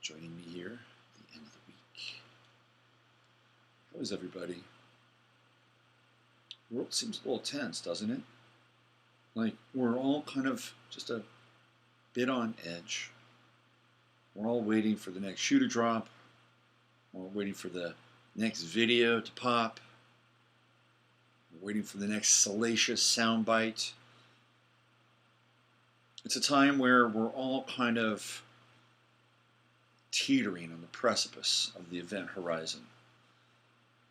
joining me here at the end of the week. How is everybody? The world seems a little tense, doesn't it? Like we're all kind of just a bit on edge. We're all waiting for the next shoe to drop. We're waiting for the next video to pop. We're waiting for the next salacious soundbite. It's a time where we're all kind of teetering on the precipice of the event horizon.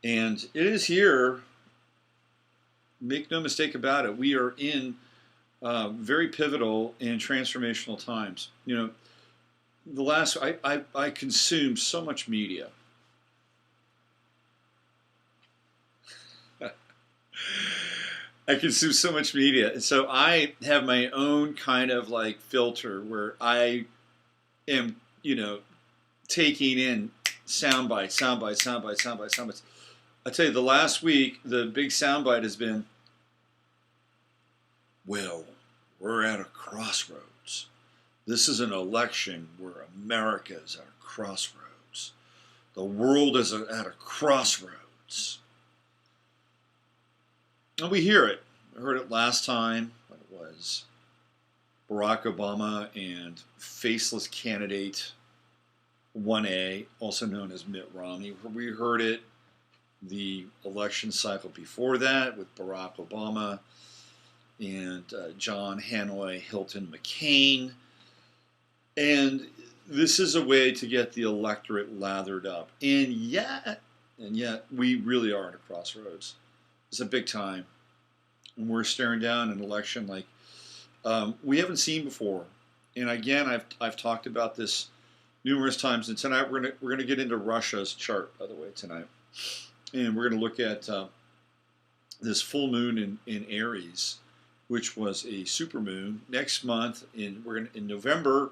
And it is here, make no mistake about it, we are in very pivotal and transformational times. You know, the last, I consume so much media. I consume so much media. And so I have my own kind of like filter where I am, taking in soundbites. I tell you, the last week, the big soundbite has been, well, we're at a crossroads. This is an election where America is at a crossroads. The world is at a crossroads. And we hear it. I heard it last time, but it was Barack Obama and faceless candidate 1A, also known as Mitt Romney. We heard it the election cycle before that with Barack Obama and John Hanoi Hilton McCain. And this is a way to get the electorate lathered up. And yet, we really are at a crossroads. It's a big time. And we're staring down an election like we haven't seen before. And again, I've talked about this numerous times. And tonight we're gonna get into Russia's chart, by the way, tonight. And we're gonna look at this full moon in Aries, which was a supermoon. Next month, in November,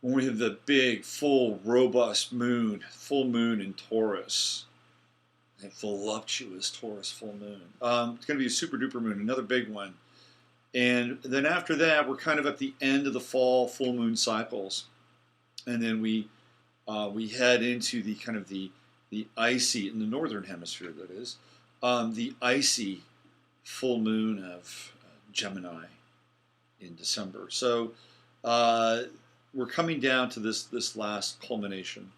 when we have the big, full, robust moon, full moon in Taurus. A voluptuous Taurus full moon. It's going to be a super duper moon, another big one. And then after that, we're kind of at the end of the fall full moon cycles. And then we head into the kind of the icy, in the northern hemisphere that is, the icy full moon of Gemini in December. So we're coming down to this last culmination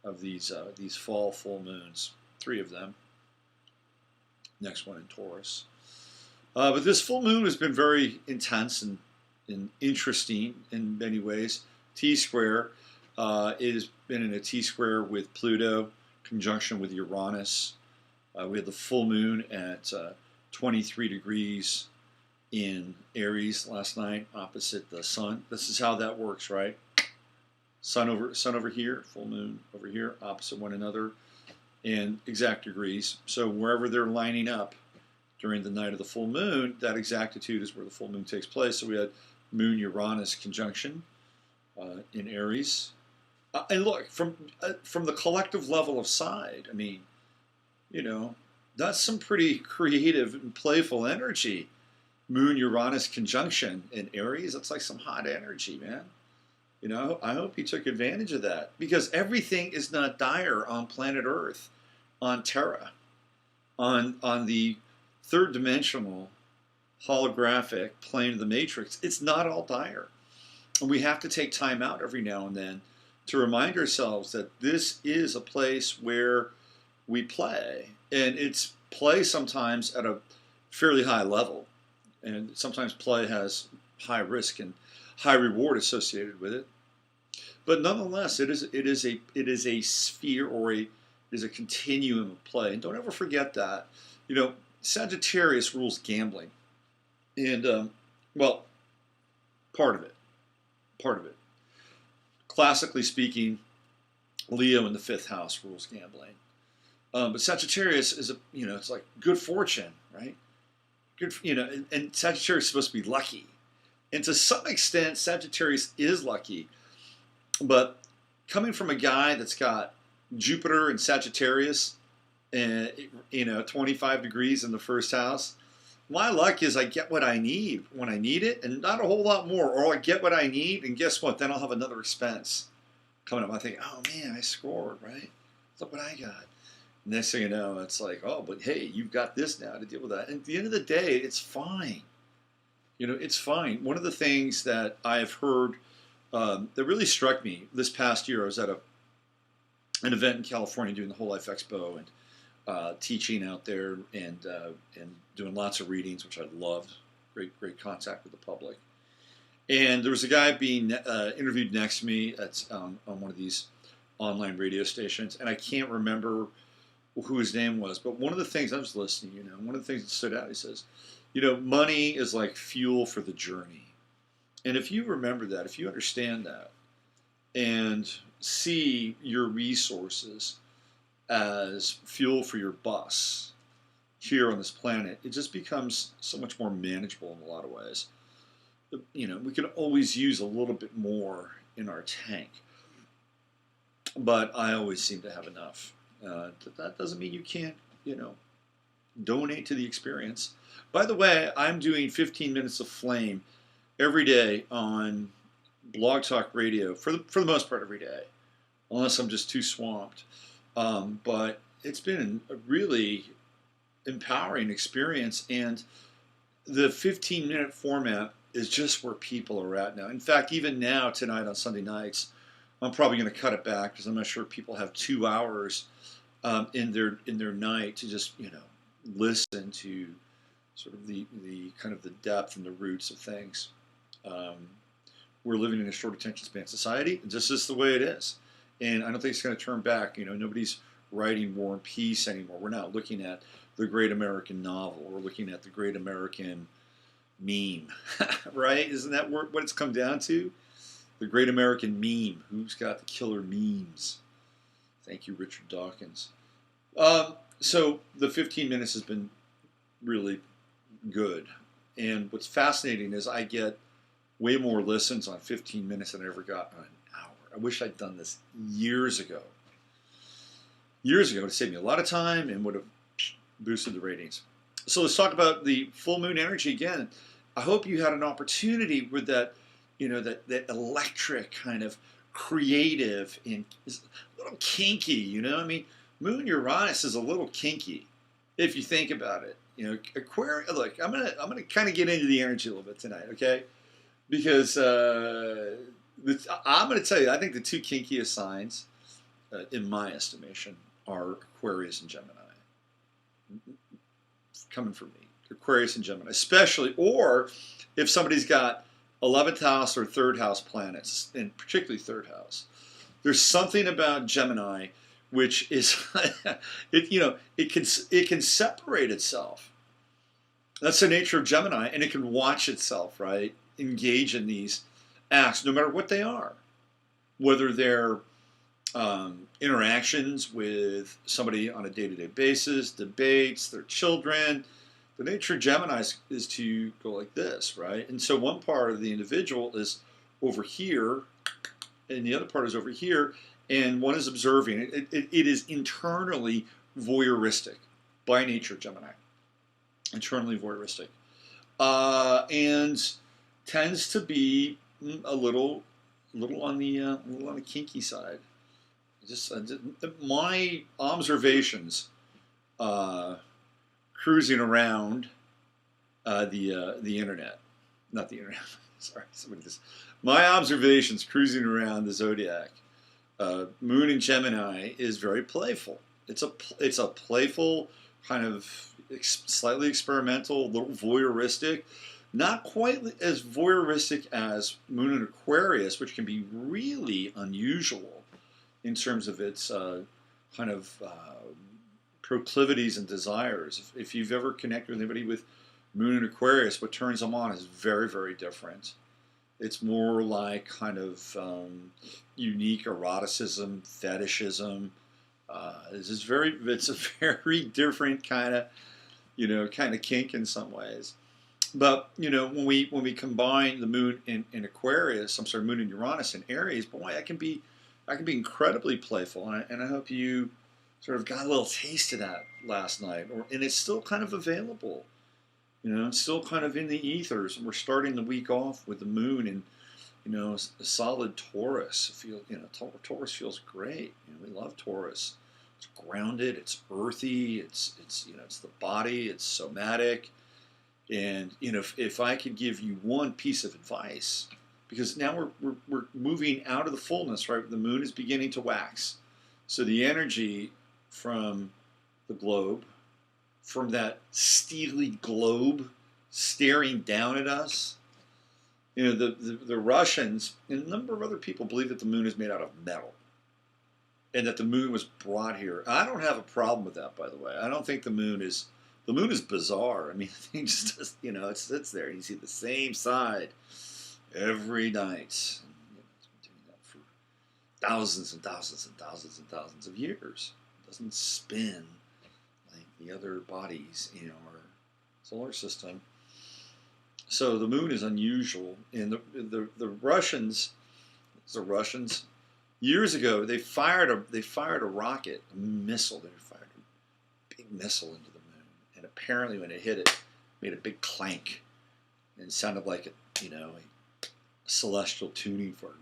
of these fall full moons. 3 of them. Next one in Taurus. But this full moon has been very intense and interesting in many ways. T-square. It has been in a T-square with Pluto, conjunction with Uranus. We had the full moon at 23 degrees in Aries last night, opposite the sun. This is how that works, right? Sun over here, full moon over here, opposite one another. In exact degrees. So wherever they're lining up during the night of the full moon, that exactitude is where the full moon takes place. So we had Moon-Uranus conjunction in Aries. And look, from the collective level of side, I mean, that's some pretty creative and playful energy. Moon-Uranus conjunction in Aries, that's like some hot energy, man. I hope he took advantage of that, because everything is not dire on planet Earth, on Terra, on the third dimensional holographic plane of the matrix. It's not all dire. And we have to take time out every now and then to remind ourselves that this is a place where we play. And it's play sometimes at a fairly high level. And sometimes play has high risk and high reward associated with it. But nonetheless, it is a sphere, or it is a continuum of play. And don't ever forget that. Sagittarius rules gambling. And, well, part of it. Classically speaking, Leo in the 5th house rules gambling. But Sagittarius is it's like good fortune, right? Good, and Sagittarius is supposed to be lucky. And to some extent, Sagittarius is lucky. But coming from a guy that's got Jupiter and Sagittarius, and 25 degrees in the 1st house, my luck is I get what I need when I need it, and not a whole lot more. Or I get what I need, and guess what? Then I'll have another expense. coming up. I think, oh man, I scored, right? Look what I got. Next thing you know, it's like, oh, but hey, you've got this now to deal with that. And at the end of the day, it's fine. It's fine. One of the things that I've heard that really struck me this past year, I was at an event in California doing the Whole Life Expo and teaching out there and doing lots of readings, which I loved. Great contact with the public. And there was a guy being interviewed next to me on one of these online radio stations, and I can't remember who his name was, but one of the things I was listening, one of the things that stood out, he says, money is like fuel for the journey. And if you remember that, if you understand that, and see your resources as fuel for your bus here on this planet, it just becomes so much more manageable in a lot of ways. We can always use a little bit more in our tank, but I always seem to have enough. That doesn't mean you can't, donate to the experience. By the way, I'm doing 15 minutes of flame every day on Blog Talk Radio, for the most part every day, unless I'm just too swamped. But it's been a really empowering experience, and the 15-minute format is just where people are at now. In fact, even now, tonight on Sunday nights, I'm probably going to cut it back because I'm not sure people have 2 hours in their night to just listen to sort of the kind of the depth and the roots of things. We're living in a short attention span society. This is the way it is, and I don't think it's going to turn back. Nobody's writing War and Peace anymore. We're not looking at the great American novel. We're looking at the great American meme, right? Isn't that what it's come down to? The great American meme. Who's got the killer memes? Thank you, Richard Dawkins. So the 15 minutes has been really good. And what's fascinating is I get way more listens on 15 minutes than I ever got on an hour. I wish I'd done this years ago. Years ago, it would have saved me a lot of time and would have boosted the ratings. So let's talk about the full moon energy again. I hope you had an opportunity with that, that electric kind of creative and a little kinky, I mean, Moon Uranus is a little kinky if you think about it. Aquarius. Look, I'm gonna kind of get into the energy a little bit tonight, okay? Because I'm gonna tell you, I think the two kinkiest signs, in my estimation, are Aquarius and Gemini. Coming from me, Aquarius and Gemini, especially, or if somebody's got 11th house or 3rd house planets, and particularly 3rd house. There's something about Gemini which is, it can separate itself. That's the nature of Gemini, and it can watch itself, right? Engage in these acts, no matter what they are, whether they're interactions with somebody on a day-to-day basis, debates, their children. The nature of Gemini is to go like this, right? And so one part of the individual is over here, and the other part is over here, and one is observing. It is internally voyeuristic by nature, Gemini. Internally voyeuristic. And tends to be a little on the kinky side. Just my observations cruising around the internet, not the internet. Sorry, somebody just. My observations cruising around the Zodiac, Moon in Gemini is very playful. It's a playful kind of slightly experimental, a little voyeuristic. Not quite as voyeuristic as Moon in Aquarius, which can be really unusual in terms of its kind of proclivities and desires. If you've ever connected with anybody with Moon in Aquarius, what turns them on is very, very different. It's more like kind of unique eroticism, fetishism. It's a very different kind of kink in some ways. But when we combine the Moon in Aquarius, Moon in Uranus and Aries, boy, I can be incredibly playful, and I hope you sort of got a little taste of that last night, and it's still kind of available. It's still kind of in the ethers, and we're starting the week off with the Moon A solid Taurus. Taurus feels great. We love Taurus. It's grounded. It's earthy. It's the body. It's somatic. And if I could give you one piece of advice, because now we're moving out of the fullness, right? The moon is beginning to wax, so the energy from the globe, from that steely globe staring down at us. The Russians and a number of other people believe that the moon is made out of metal, and that the moon was brought here. I don't have a problem with that, by the way. I don't think the moon is bizarre. I mean, the thing just it sits there, and you see the same side every night. It's been doing that for thousands and thousands and thousands and thousands of years. It doesn't spin like the other bodies in our solar system. So the moon is unusual, and the Russians, years ago they fired a rocket, a missile. They fired a big missile into the moon, and apparently when it hit it, made a big clank, and it sounded like a celestial tuning fork.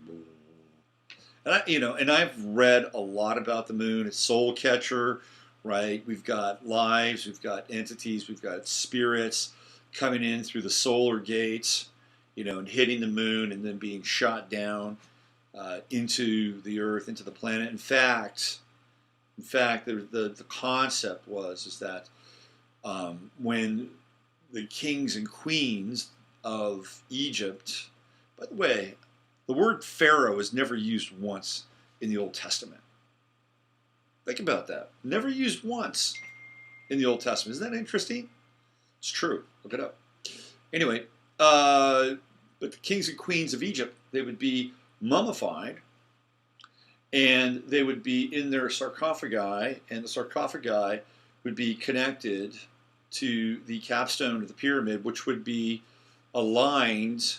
And I've read a lot about the moon. It's soul catcher, right? We've got lives, we've got entities, we've got spirits coming in through the solar gates, and hitting the moon and then being shot down into the earth, into the planet. In fact, the concept is that when the kings and queens of Egypt, by the way, the word pharaoh is never used once in the Old Testament. Think about that. Never used once in the Old Testament. Isn't that interesting? It's true. Look it up. Anyway, but the kings and queens of Egypt, they would be mummified, and they would be in their sarcophagi, and the sarcophagi would be connected to the capstone of the pyramid, which would be aligned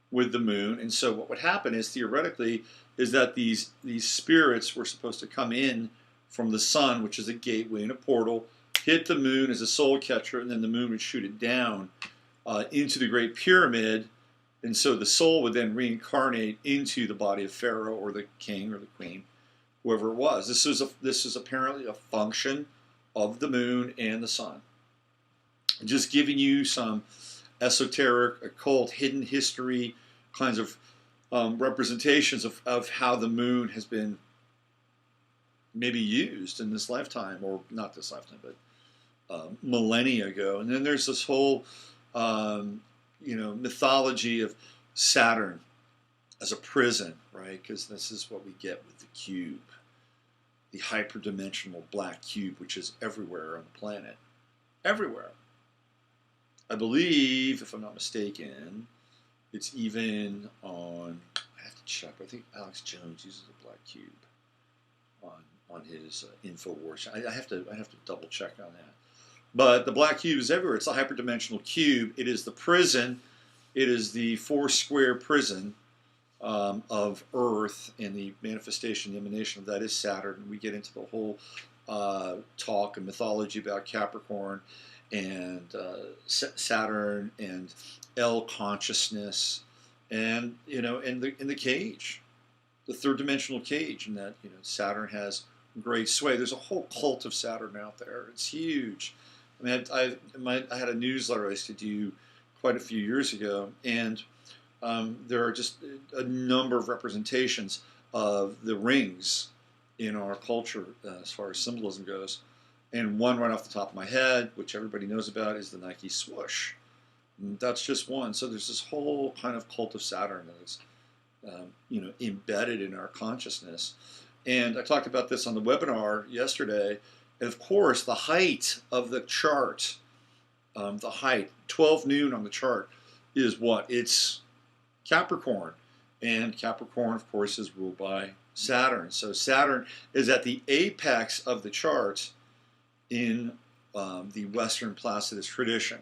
with the moon. And so what would happen is, theoretically, is that these spirits were supposed to come in from the sun, which is a gateway and a portal, hit the moon as a soul catcher, and then the moon would shoot it down into the Great Pyramid. And so the soul would then reincarnate into the body of Pharaoh or the king or the queen, whoever it was. This is apparently a function of the moon and the sun. Just giving you some esoteric, occult, hidden history kinds of representations of how the moon has been maybe used in this lifetime, or not this lifetime, but millennia ago. And then there's this whole mythology of Saturn as a prison, right? Because this is what we get with the cube, the hyperdimensional black cube, which is everywhere on the planet. Everywhere. I believe, if I'm not mistaken, it's even on, I have to check, I think Alex Jones uses a black cube on his InfoWars. I have to double check on that. But the black cube is everywhere. It's a hyperdimensional cube. It is the prison. It is the four-square prison of Earth, and the manifestation, the emanation of that is Saturn. We get into the whole talk and mythology about Capricorn and Saturn and L consciousness, and in the cage, the third dimensional cage, and that Saturn has great sway. There's a whole cult of Saturn out there. It's huge. I mean, I had a newsletter I used to do quite a few years ago, and there are just a number of representations of the rings in our culture as far as symbolism goes. And one right off the top of my head, which everybody knows about, is the Nike swoosh. And that's just one. So there's this whole kind of cult of Saturn that is, embedded in our consciousness. And I talked about this on the webinar yesterday. And of course, the height of the chart, 12 noon on the chart, is what? It's Capricorn. And Capricorn, of course, is ruled by Saturn. So Saturn is at the apex of the chart in the Western Placidus tradition.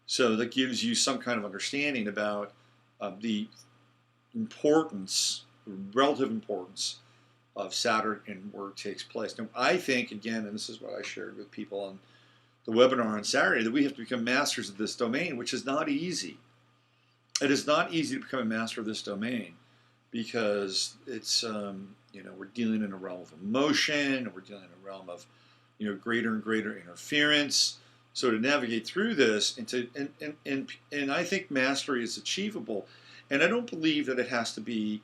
So that gives you some kind of understanding about the importance, relative importance of Saturn and where it takes place. Now, I think, again, and this is what I shared with people on the webinar on Saturday, that we have to become masters of this domain, which is not easy. it is not easy to become a master of this domain because it's, we're dealing in a realm of emotion, we're dealing in a realm of, greater and greater interference. So to navigate through this, and I think mastery is achievable, and I don't believe that it has to be,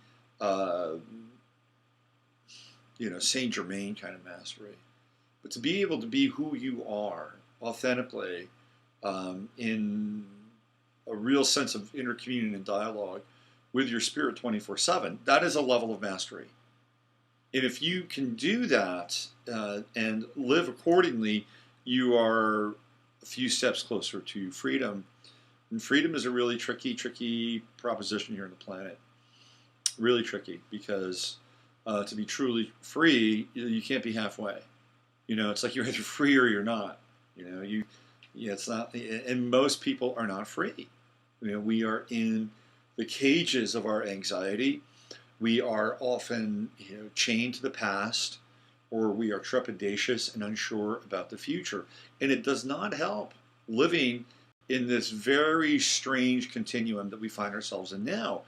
Saint Germain kind of mastery, but to be able to be who you are authentically, in a real sense of intercommunion and dialogue with your spirit 24/7, that is a level of mastery. And if you can do that and live accordingly, you are a few steps closer to freedom. And freedom is a really tricky proposition here on the planet. Really tricky because to be truly free, you can't be halfway. It's like you're either free or you're not. It's not, and most people are not free. We are in the cages of our anxiety. We are often, chained to the past, or we are trepidatious and unsure about the future. And it does not help living in this very strange continuum that we find ourselves in now,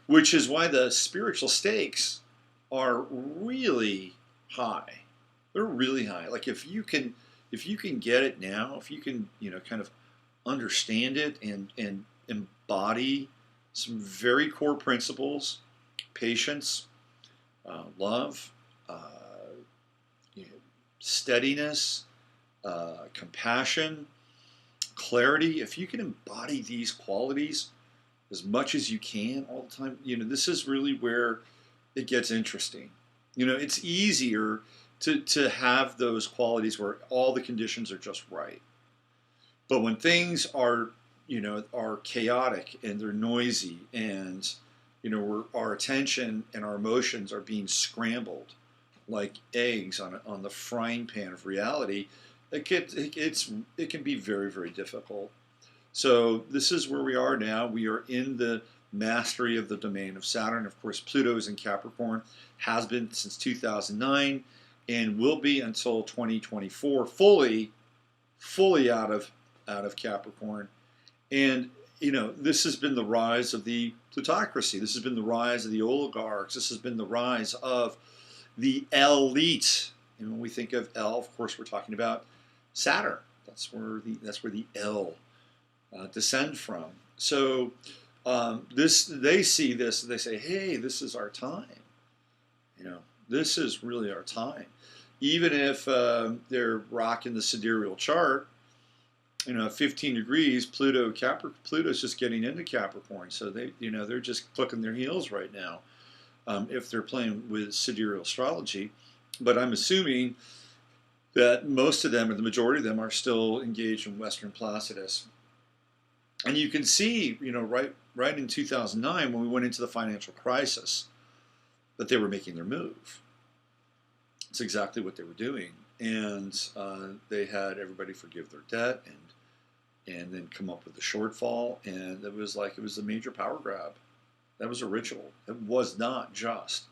which is why the spiritual stakes are really high. They're really high. Like if you can get it now, if you can, kind of understand it and embody some very core principles, patience, love, steadiness, compassion, clarity. If you can embody these qualities as much as you can all the time, this is really where it gets interesting. It's easier to have those qualities where all the conditions are just right. But when things are chaotic and they're noisy and, our attention and our emotions are being scrambled like eggs on the frying pan of reality, it can be very, very difficult. So this is where we are now. We are in the mastery of the domain of Saturn. Of course, Pluto is in Capricorn, has been since 2009, and will be until 2024, fully out of Capricorn. And this has been the rise of the plutocracy. This has been the rise of the oligarchs. This has been the rise of the elite. And when we think of L, of course, we're talking about Saturn. That's where the L descend from. So they see this and they say, "Hey, this is our time. This is really our time." Even if they're rocking the sidereal chart, 15 degrees, Pluto's just getting into Capricorn, so they're just clicking their heels right now, if they're playing with sidereal astrology. But I'm assuming that most of them, or the majority of them, are still engaged in Western Placidus. And you can see, right in 2009, when we went into the financial crisis, that they were making their move. It's exactly what they were doing. And they had everybody forgive their debt and then come up with a shortfall. And it was a major power grab. That was a ritual. It was not just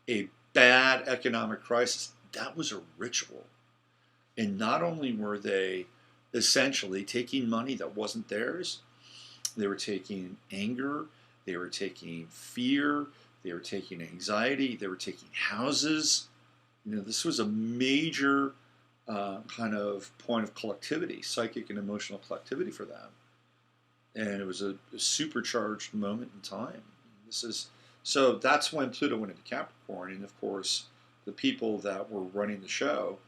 a bad economic crisis. That was a ritual. And not only were they essentially taking money that wasn't theirs, they were taking anger, they were taking fear, they were taking anxiety, they were taking houses. This was a major kind of point of collectivity, psychic and emotional collectivity for them. And it was a supercharged moment in time. So that's when Pluto went into Capricorn. And of course, the people that were running the show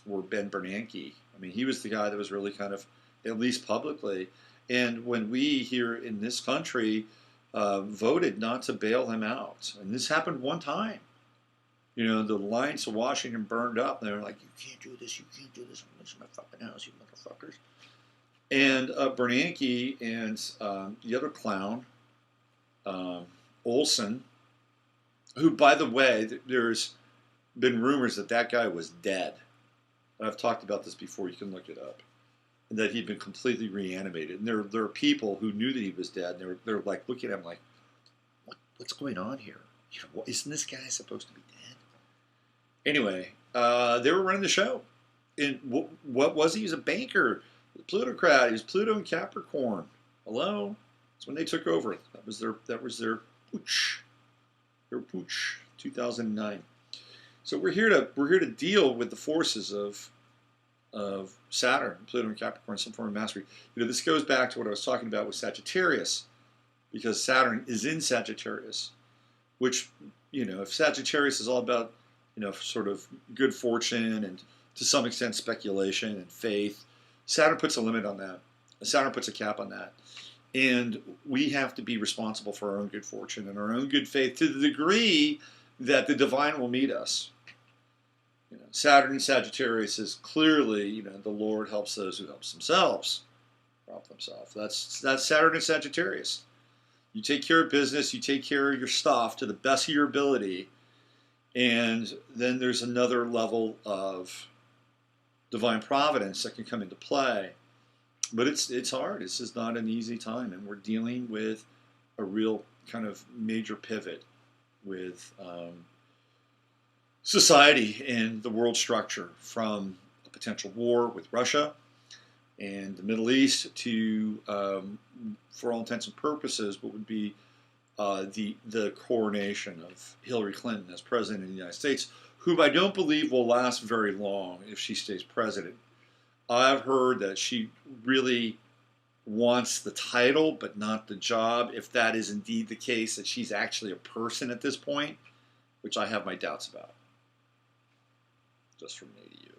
were Ben Bernanke. I mean, he was the guy that was really kind of, at least publicly. And when we here in this country voted not to bail him out, and this happened one time, the lines to Washington burned up. And they were like, "You can't do this, I'm going to my fucking house, you motherfuckers." And Bernanke and the other clown, Olson, who, by the way, there's been rumors that guy was dead. I've talked about this before, you can look it up. And that he'd been completely reanimated. And there are people who knew that he was dead, and they're like looking at him like, what's going on here? Isn't this guy supposed to be dead? Anyway, they were running the show. And what was he? He was a banker, a plutocrat. He was Pluto in Capricorn. Hello? That's when they took over. That was their pooch. Their pooch. 2009. So we're here to deal with the forces of Saturn, Pluto, and Capricorn, some form of mastery. This goes back to what I was talking about with Sagittarius, because Saturn is in Sagittarius, which, if Sagittarius is all about, sort of good fortune and to some extent speculation and faith, Saturn puts a limit on that. Saturn puts a cap on that. And we have to be responsible for our own good fortune and our own good faith to the degree that the divine will meet us. Saturn in Sagittarius is clearly, the Lord helps those who help themselves. That's Saturn in Sagittarius. You take care of business, you take care of your stuff to the best of your ability, and then there's another level of divine providence that can come into play. But it's hard. This is not an easy time, and we're dealing with a real kind of major pivot with society and the world structure, from a potential war with Russia and the Middle East to, for all intents and purposes, what would be the coronation of Hillary Clinton as president of the United States, whom I don't believe will last very long if she stays president. I've heard that she really wants the title but not the job, if that is indeed the case, that she's actually a person at this point, which I have my doubts about. Just from me to you.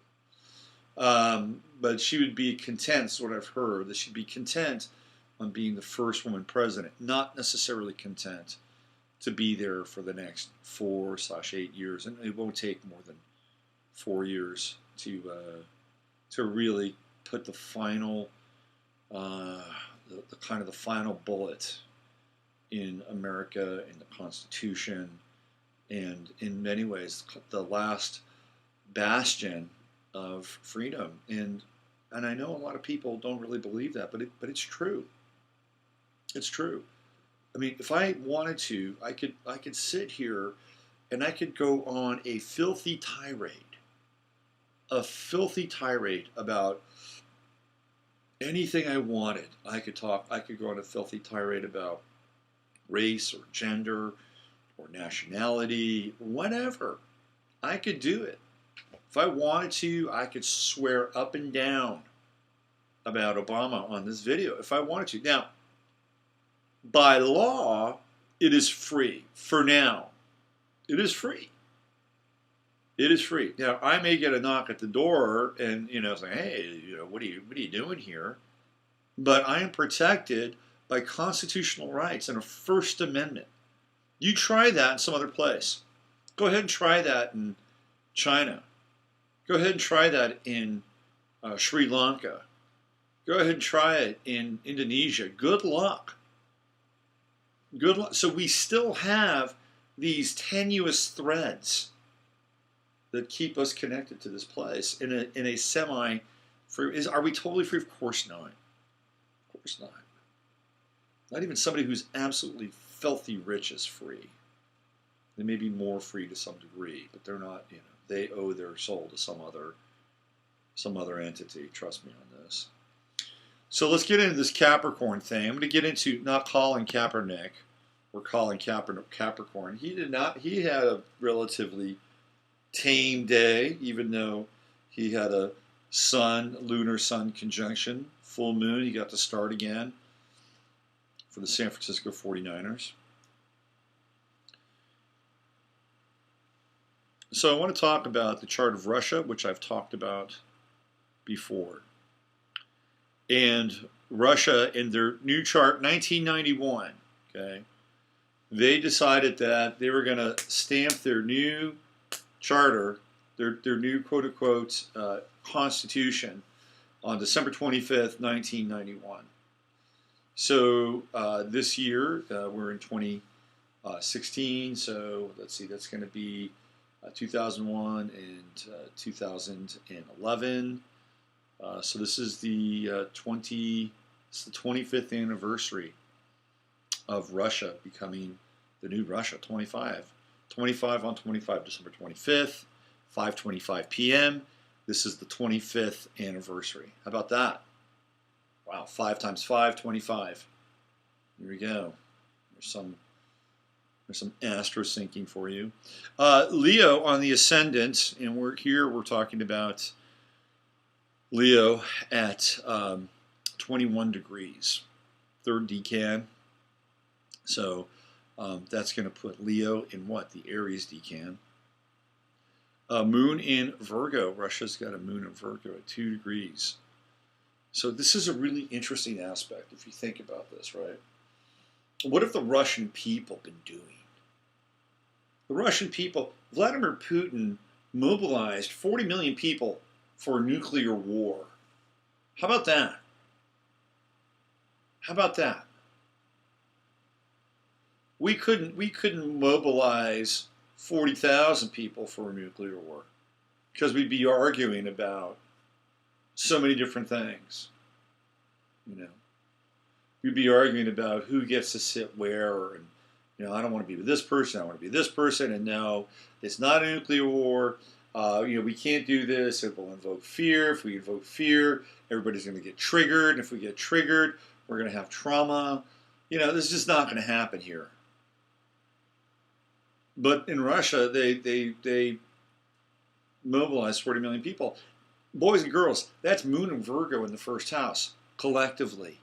But she would be content, is what I've heard, that she'd be content on being the first woman president, not necessarily content to be there for the next 4/8 years. And it won't take more than 4 years to really put the final, the kind of the final bullet in America, in the Constitution, and in many ways the last bastion of freedom. And I know a lot of people don't really believe that, but it's true. It's true. I mean, if I wanted to, I could sit here and I could go on a filthy tirade about anything I wanted. I could go on a filthy tirade about race or gender or nationality, whatever. I could do it. If I wanted to, I could swear up and down about Obama on this video if I wanted to. Now, by law, it is free. For now, it is free. It is free. Now, I may get a knock at the door and, say, hey, what are you doing here? But I am protected by constitutional rights and a First Amendment. You try that in some other place. Go ahead and try that in China. Go ahead and try that in Sri Lanka. Go ahead and try it in Indonesia. Good luck. Good luck. So we still have these tenuous threads that keep us connected to this place in a semi-free. Are we totally free? Of course not. Of course not. Not even somebody who's absolutely filthy rich is free. They may be more free to some degree, but they're not. They owe their soul to some other entity. Trust me on this. So let's get into this Capricorn thing. I'm going to get into not Colin Kaepernick or Colin Capricorn. He had a relatively tame day, even though he had a lunar sun conjunction, full moon. He got to start again for the San Francisco 49ers. So I want to talk about the chart of Russia, which I've talked about before. And Russia, in their new chart, 1991, okay, they decided that they were going to stamp their new charter, their new quote-unquote constitution, on December 25th, 1991. So this year, we're in 2016, so let's see, that's going to be 2001 and 2011. So this is the 25th anniversary of Russia becoming the new Russia. 25 on 25, December 25th, 5:25 p.m. This is the 25th anniversary. How about that? Wow, 5 times 5, 25. Here we go. There's some astro syncing for you. Leo on the ascendant, and we're talking about Leo at 21 degrees, third decan. So that's going to put Leo in what? The Aries decan. Moon in Virgo. Russia's got a moon in Virgo at 2 degrees. So this is a really interesting aspect if you think about this, right? What have the Russian people been doing? The Russian people, Vladimir Putin mobilized 40 million people for a nuclear war. How about that? How about that? We couldn't mobilize 40,000 people for a nuclear war because we'd be arguing about so many different things. You know, we'd be arguing about who gets to sit where, and I don't want to be with this person, I want to be this person, and no, it's not a nuclear war. We can't do this. It will invoke fear. If we invoke fear, everybody's going to get triggered. If we get triggered, we're going to have trauma. This is just not going to happen here. But in Russia, they mobilized 40 million people. Boys and girls, that's Moon and Virgo in the first house, collectively.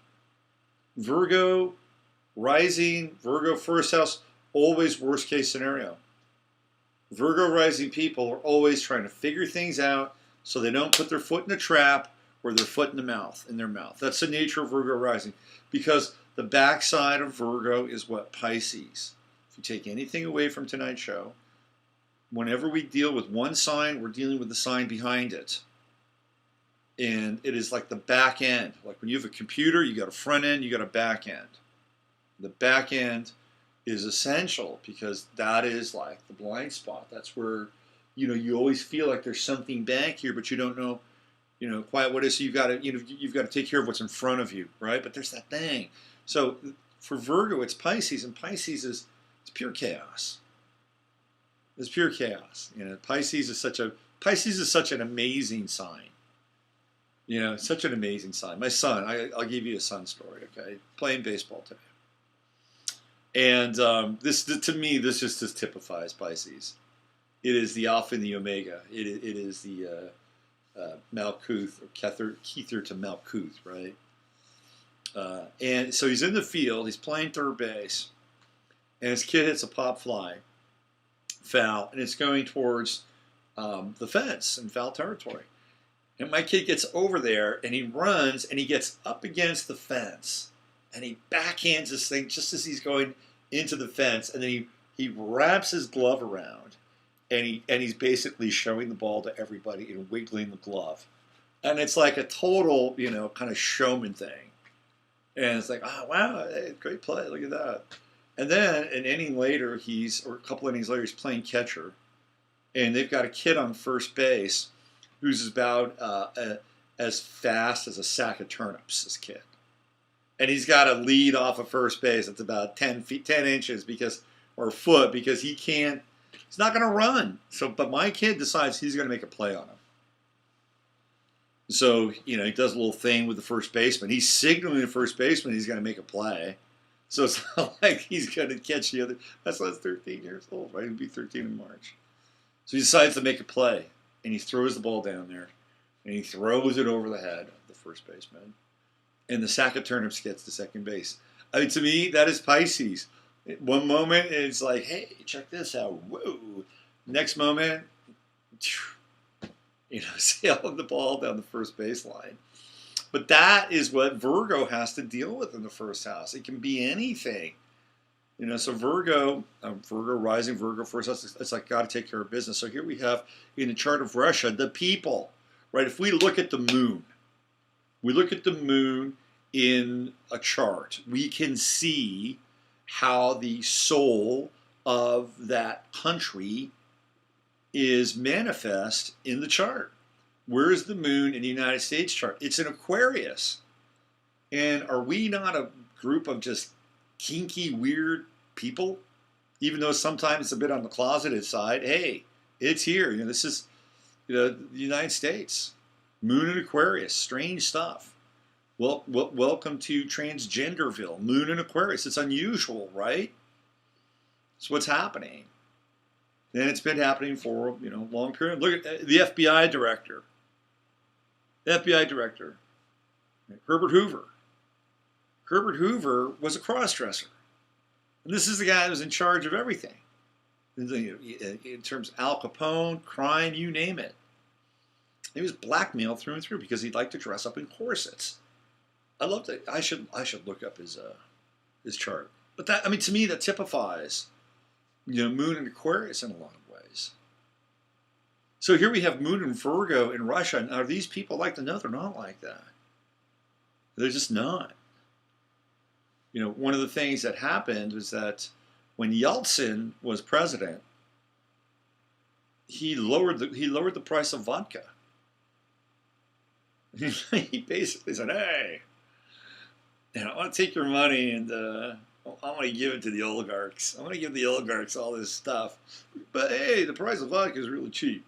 Virgo rising, Virgo first house, always worst case scenario. Virgo rising people are always trying to figure things out so they don't put their foot in a trap or their foot in their mouth. That's the nature of Virgo rising. Because the backside of Virgo is what? Pisces. If you take anything away from tonight's show, whenever we deal with one sign, we're dealing with the sign behind it. And it is like the back end. Like when you have a computer, you got a front end, you got a back end. The back end is essential because that is like the blind spot. That's where, you always feel like there's something back here, but you don't know, quite what it is. So you've got to take care of what's in front of you, right? But there's that thing. So for Virgo, it's Pisces, and Pisces it's pure chaos. It's pure chaos. Pisces is such an amazing sign. Such an amazing sign. My son, I'll give you a son story, okay? Playing baseball today. And to me, this just typifies Pisces. It is the Alpha and the Omega. It is the Malkuth, or Kether to Malkuth, right? And so he's in the field, he's playing third base, and his kid hits a pop fly, foul, and it's going towards the fence in foul territory. And my kid gets over there, and he runs, and he gets up against the fence, and he backhands this thing just as he's going into the fence, and then he wraps his glove around, and he's basically showing the ball to everybody and wiggling the glove. And it's like a total, kind of showman thing. And it's like, oh, wow, hey, great play, look at that. And then an inning later, or a couple innings later, he's playing catcher, and they've got a kid on first base who's about as fast as a sack of turnips, this kid. And he's got a lead off of first base. It's about 10 inches or a foot, because he's not going to run. But my kid decides he's going to make a play on him. So, he does a little thing with the first baseman. He's signaling the first baseman he's going to make a play. So it's not like he's going to catch the other. That's 13 years old, right? He'll be 13 in March. So he decides to make a play. And he throws the ball down there. And he throws it over the head of the first baseman. And the sack of turnips gets to second base. To me, that is Pisces. One moment, it's like, hey, check this out. Whoa. Next moment, sailing the ball down the first baseline. But that is what Virgo has to deal with in the first house. It can be anything. So Virgo rising, Virgo first house, it's like, got to take care of business. So here we have, in the chart of Russia, the people, right? If we look at the moon, in a chart, we can see how the soul of that country is manifest in the chart. Where's the moon in the United States chart? It's in Aquarius. And are we not a group of just kinky, weird people? Even though sometimes it's a bit on the closeted side, hey, it's here. This is the United States. Moon in Aquarius, strange stuff. Welcome to Transgenderville, Moon in Aquarius. It's unusual, right? It's what's happening. And it's been happening for, a long period. Look at the FBI director. The FBI director, Herbert Hoover. Herbert Hoover was a cross-dresser. And this is the guy that was in charge of everything. In terms of Al Capone, crime, you name it. He was blackmailed through and through because he'd like to dress up in corsets. I love that. I should look up his chart. But that, to me, that typifies, Moon in Aquarius in a lot of ways. So here we have Moon in Virgo in Russia. And are these people like to know? They're not like that. They're just not. One of the things that happened was that when Yeltsin was president, he lowered the price of vodka. He basically said, "Hey, I want to take your money and I want to give it to the oligarchs. I want to give the oligarchs all this stuff, but hey, the price of vodka is really cheap."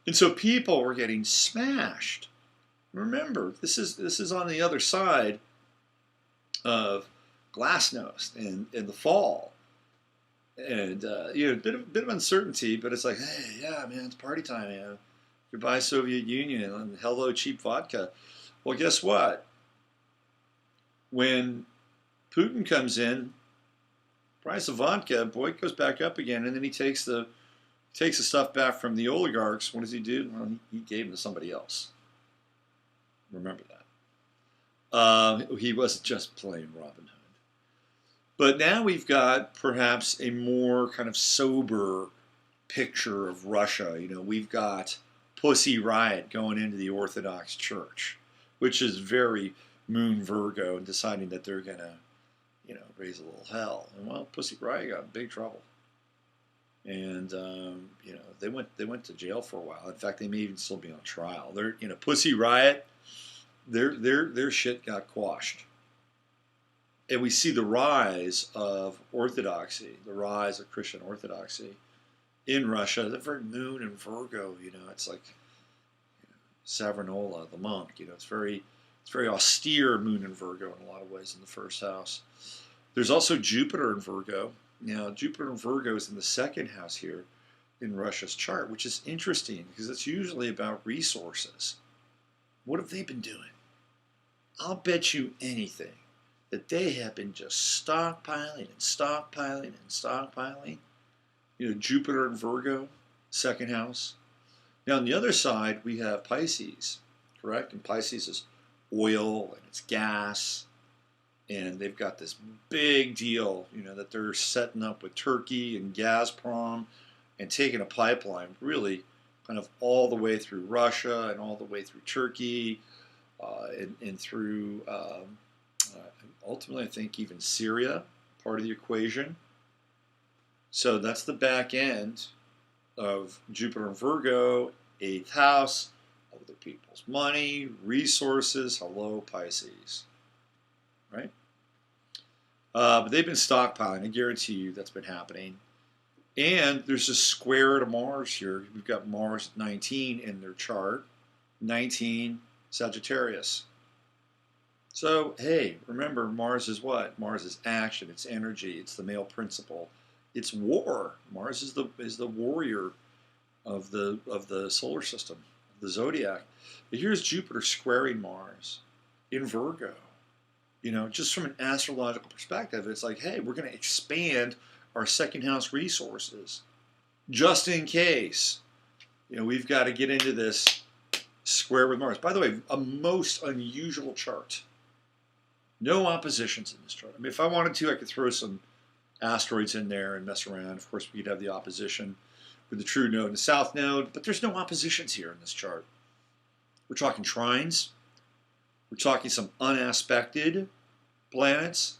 And so people were getting smashed. Remember, this is on the other side of Glasnost in the fall, and a bit of uncertainty, but it's like, hey, yeah, man, it's party time, man. Goodbye Soviet Union and hello cheap vodka. Well, guess what? When Putin comes in, price of vodka, boy, it goes back up again, and then he takes the stuff back from the oligarchs. What does he do? Well, he gave them to somebody else. Remember that. He wasn't just playing Robin Hood. But now we've got perhaps a more kind of sober picture of Russia. We've got Pussy Riot going into the Orthodox Church, which is very Moon Virgo, and deciding that they're going to, raise a little hell. And well, Pussy Riot got in big trouble. And, they went to jail for a while. In fact, they may even still be on trial. They're, Pussy Riot, their shit got quashed. And we see the rise of orthodoxy, the rise of Christian orthodoxy in Russia. The very Moon in Virgo, it's like Savonarola, the monk. It's very austere Moon in Virgo in a lot of ways in the first house. There's also Jupiter in Virgo. Now, Jupiter in Virgo is in the second house here in Russia's chart, which is interesting because it's usually about resources. What have they been doing? I'll bet you anything that they have been just stockpiling and stockpiling and stockpiling. Jupiter in Virgo, second house. Now, on the other side, we have Pisces, correct? And Pisces is oil and it's gas. And they've got this big deal, that they're setting up with Turkey and Gazprom and taking a pipeline really kind of all the way through Russia and all the way through Turkey and through ultimately, I think, even Syria, part of the equation. So that's the back end of Jupiter and Virgo, 8th house, other people's money, resources. Hello, Pisces. Right? But they've been stockpiling. I guarantee you that's been happening. And there's a square to Mars here. We've got Mars at 19 in their chart. 19, Sagittarius. So, hey, remember, Mars is what? Mars is action, it's energy, it's the male principle, it's war. Mars is the warrior of the solar system, the Zodiac. But here's Jupiter squaring Mars in Virgo. Just from an astrological perspective, it's like, hey, we're going to expand our second house resources just in case. We've got to get into this square with Mars. By the way, a most unusual chart. No oppositions in this chart. If I wanted to, I could throw some asteroids in there and mess around. Of course, we could have the opposition with the true node and the south node, but there's no oppositions here in this chart. We're talking trines. We're talking some unaspected planets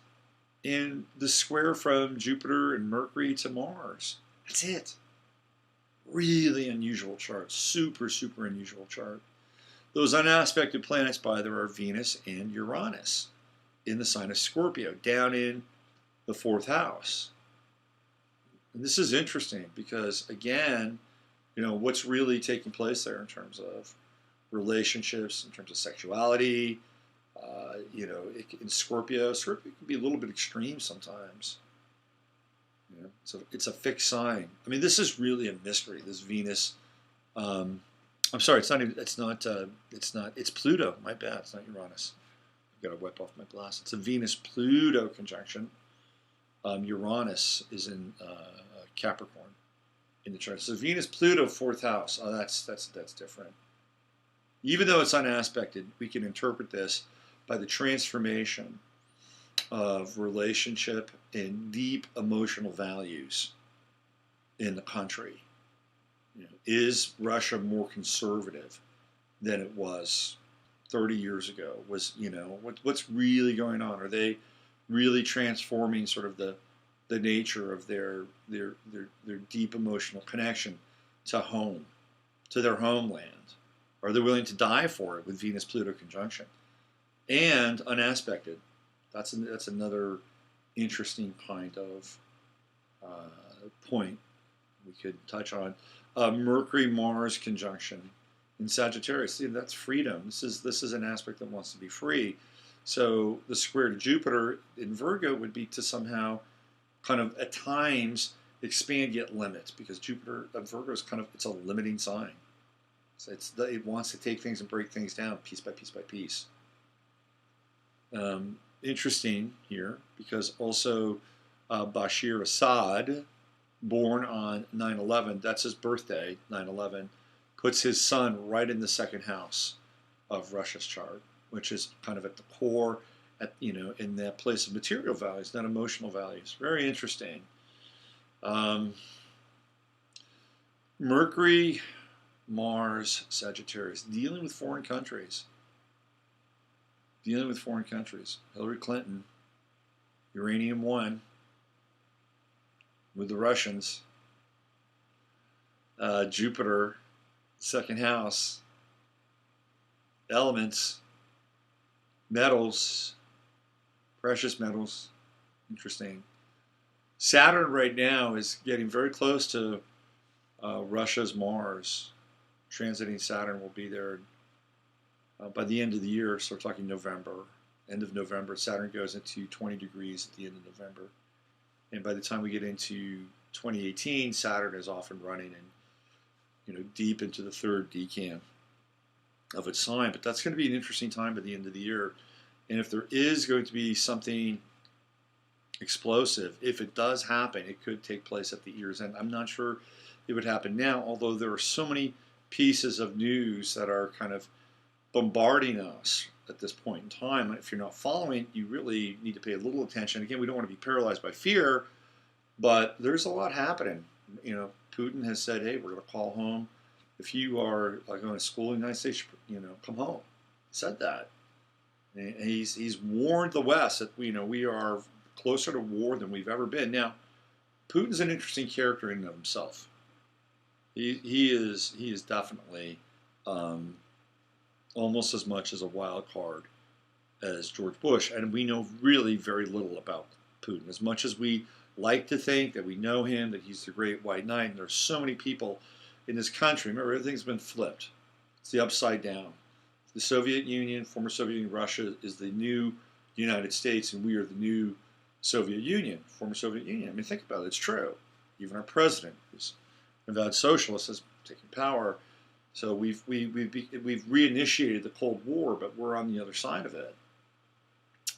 in the square from Jupiter and Mercury to Mars. That's it. Really unusual chart. Super, super unusual chart. Those unaspected planets, by the way, are Venus and Uranus in the sign of Scorpio, down in the 4th house. And this is interesting because, again, what's really taking place there in terms of relationships, in terms of sexuality. In Scorpio can be a little bit extreme sometimes. So it's a fixed sign. I mean, this is really a mystery. This Venus. I'm sorry, it's not even. It's not. It's not. It's Pluto. My bad. It's not Uranus. I've got to wipe off my glass. It's a Venus-Pluto conjunction. Uranus is in Capricorn in the chart. So Venus-Pluto, fourth house. Oh, that's different. Even though it's unaspected, we can interpret this by the transformation of relationship and deep emotional values in the country. Is Russia more conservative than it was 30 years ago? What's really going on? Are they really transforming sort of the nature of their deep emotional connection to home, to their homeland? Are they willing to die for it with Venus-Pluto conjunction? And unaspected. That's another interesting kind of point we could touch on. Mercury-Mars conjunction in Sagittarius. See, that's freedom. This is an aspect that wants to be free. So the square to Jupiter in Virgo would be to somehow kind of at times expand yet limit, because Jupiter Virgo is it's a limiting sign. So it wants to take things and break things down piece by piece by piece. Interesting here, because also Bashir Assad, born on 9/11, that's his birthday, 9/11, puts his sun right in the second house of Russia's chart, which is kind of at the core, in that place of material values, not emotional values. Very interesting. Mercury, Mars, Sagittarius, dealing with foreign countries. Hillary Clinton, Uranium One, with the Russians. Jupiter, second house. Elements, metals, precious metals. Interesting. Saturn right now is getting very close to Russia's Mars. Transiting Saturn will be there by the end of the year, so we're talking November. End of November, Saturn goes into 20 degrees at the end of November. And by the time we get into 2018, Saturn is off and running and deep into the third decan of its sign. But that's going to be an interesting time by the end of the year. And if there is going to be something explosive, if it does happen, it could take place at the year's end. I'm not sure it would happen now, although there are so many pieces of news that are kind of bombarding us at this point in time. If you're not following, you really need to pay a little attention. Again, we don't want to be paralyzed by fear, but there's a lot happening. Putin has said, hey, we're going to call home. If you are going to school in the United States, come home. He said that. And he's warned the West that we are closer to war than we've ever been. Now, Putin's an interesting character in and of himself. He is definitely almost as much as a wild card as George Bush, and we know really very little about Putin. As much as we like to think that we know him, that he's the great white knight, and there's so many people in this country. Remember, everything's been flipped. It's the upside down. The Soviet Union, former Soviet Union, Russia is the new United States, and we are the new Soviet Union, former Soviet Union. I mean, think about it. It's true. Even our president, who's an avowed socialist, has taken power. So we've reinitiated the Cold War, but we're on the other side of it.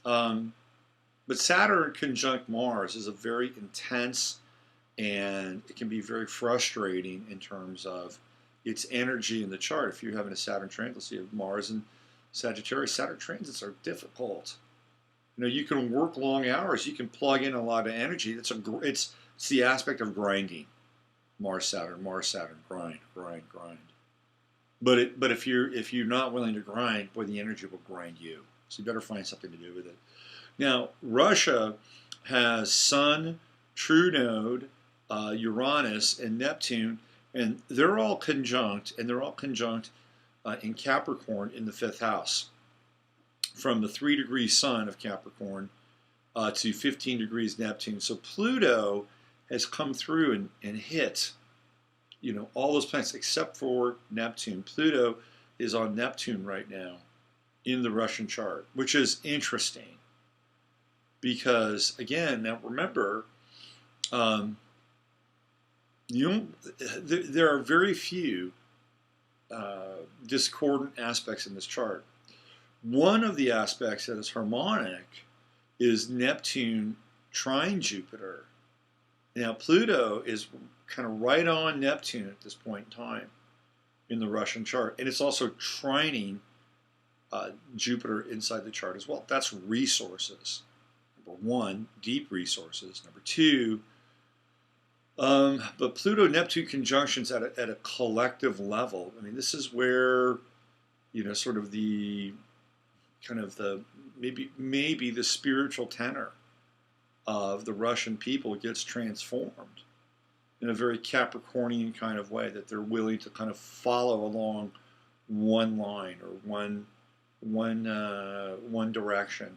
But Saturn conjunct Mars is a very intense, and it can be very frustrating in terms of its energy in the chart. If you're having a Saturn transit, let's see, you have Mars and Sagittarius. Saturn transits are difficult. You can work long hours. You can plug in a lot of energy. It's the aspect of grinding. Mars, Saturn, grind. But if you're not willing to grind, boy, the energy will grind you. So you better find something to do with it. Now, Russia has Sun, True Node, Uranus, and Neptune, and they're all conjunct, in Capricorn in the fifth house. From the 3-degree Sun of Capricorn to 15 degrees Neptune. So Pluto has come through and hit all those planets except for Neptune. Pluto is on Neptune right now in the Russian chart, which is interesting because, again, now remember, there are very few discordant aspects in this chart. One of the aspects that is harmonic is Neptune trine Jupiter. Now, Pluto is kind of right on Neptune at this point in time in the Russian chart, and it's also trining Jupiter inside the chart as well. That's resources. Number one, deep resources. Number two, but Pluto-Neptune conjunctions at a collective level. I mean, this is where, sort of the kind of the maybe the spiritual tenor of the Russian people gets transformed in a very Capricornian kind of way, that they're willing to kind of follow along one line or one direction.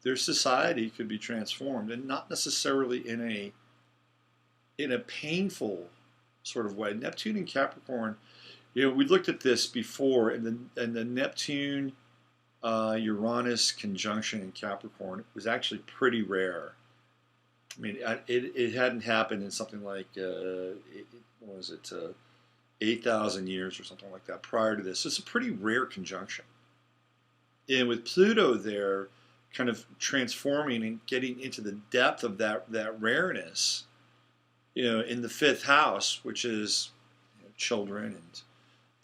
Their society could be transformed, and not necessarily in a painful sort of way. Neptune and Capricorn, we looked at this before, and the Neptune Uranus conjunction in Capricorn was actually pretty rare. I mean, it hadn't happened in something like, 8,000 years or something like that prior to this. So it's a pretty rare conjunction. And with Pluto there, kind of transforming and getting into the depth of that rareness, in the fifth house, which is children and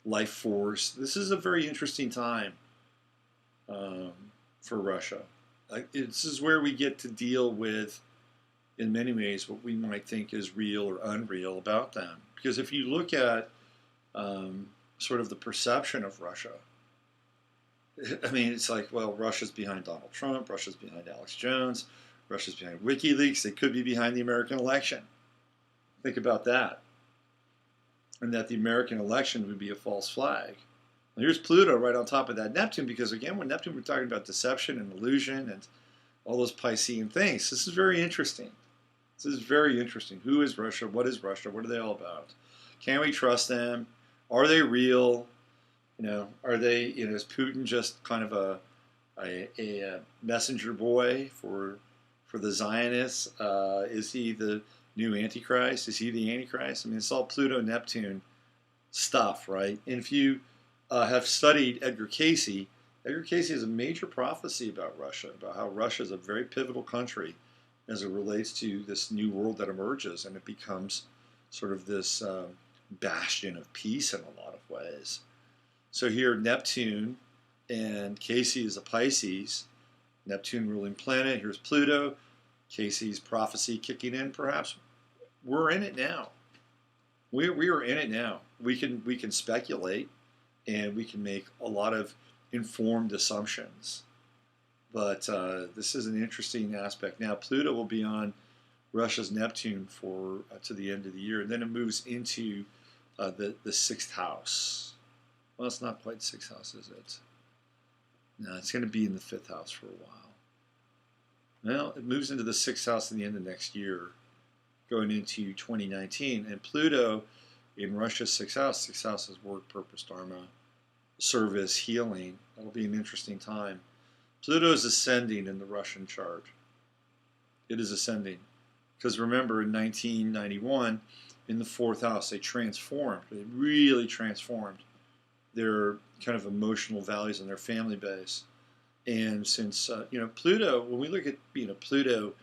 life force. This is a very interesting time for Russia. This is where we get to deal with, in many ways, what we might think is real or unreal about them. Because if you look at sort of the perception of Russia, I mean, it's like, well, Russia's behind Donald Trump, Russia's behind Alex Jones, Russia's behind WikiLeaks, they could be behind the American election. Think about that. And that the American election would be a false flag. And here's Pluto right on top of that Neptune, because again, when Neptune, we're talking about deception and illusion and all those Piscean things. This is very interesting. This is very interesting. Who is Russia? What is Russia? What are they all about? Can we trust them? Are they real? Are they, is Putin just kind of a messenger boy for the Zionists? Is he the new Antichrist? Is he the Antichrist? I mean, it's all Pluto-Neptune stuff, right? And if you have studied Edgar Cayce has a major prophecy about Russia, about how Russia is a very pivotal country as it relates to this new world that emerges, and it becomes sort of this bastion of peace in a lot of ways. So here, Neptune, and Cayce is a Pisces, Neptune ruling planet. Here's Pluto, Cayce's prophecy kicking in, perhaps. We're in it now. We are in it now. We can speculate, and we can make a lot of informed assumptions. But this is an interesting aspect. Now, Pluto will be on Russia's Neptune for to the end of the year, and then it moves into the sixth house. Well, it's not quite sixth house, is it? No, it's going to be in the fifth house for a while. Well, it moves into the sixth house in the end of next year, going into 2019. And Pluto in Russia's sixth house is work, purpose, dharma, service, healing. That'll be an interesting time. Pluto is ascending in the Russian chart. It is ascending. Because remember, in 1991, in the fourth house, they transformed. They really transformed their kind of emotional values and their family base. And since, Pluto, when we look at, Pluto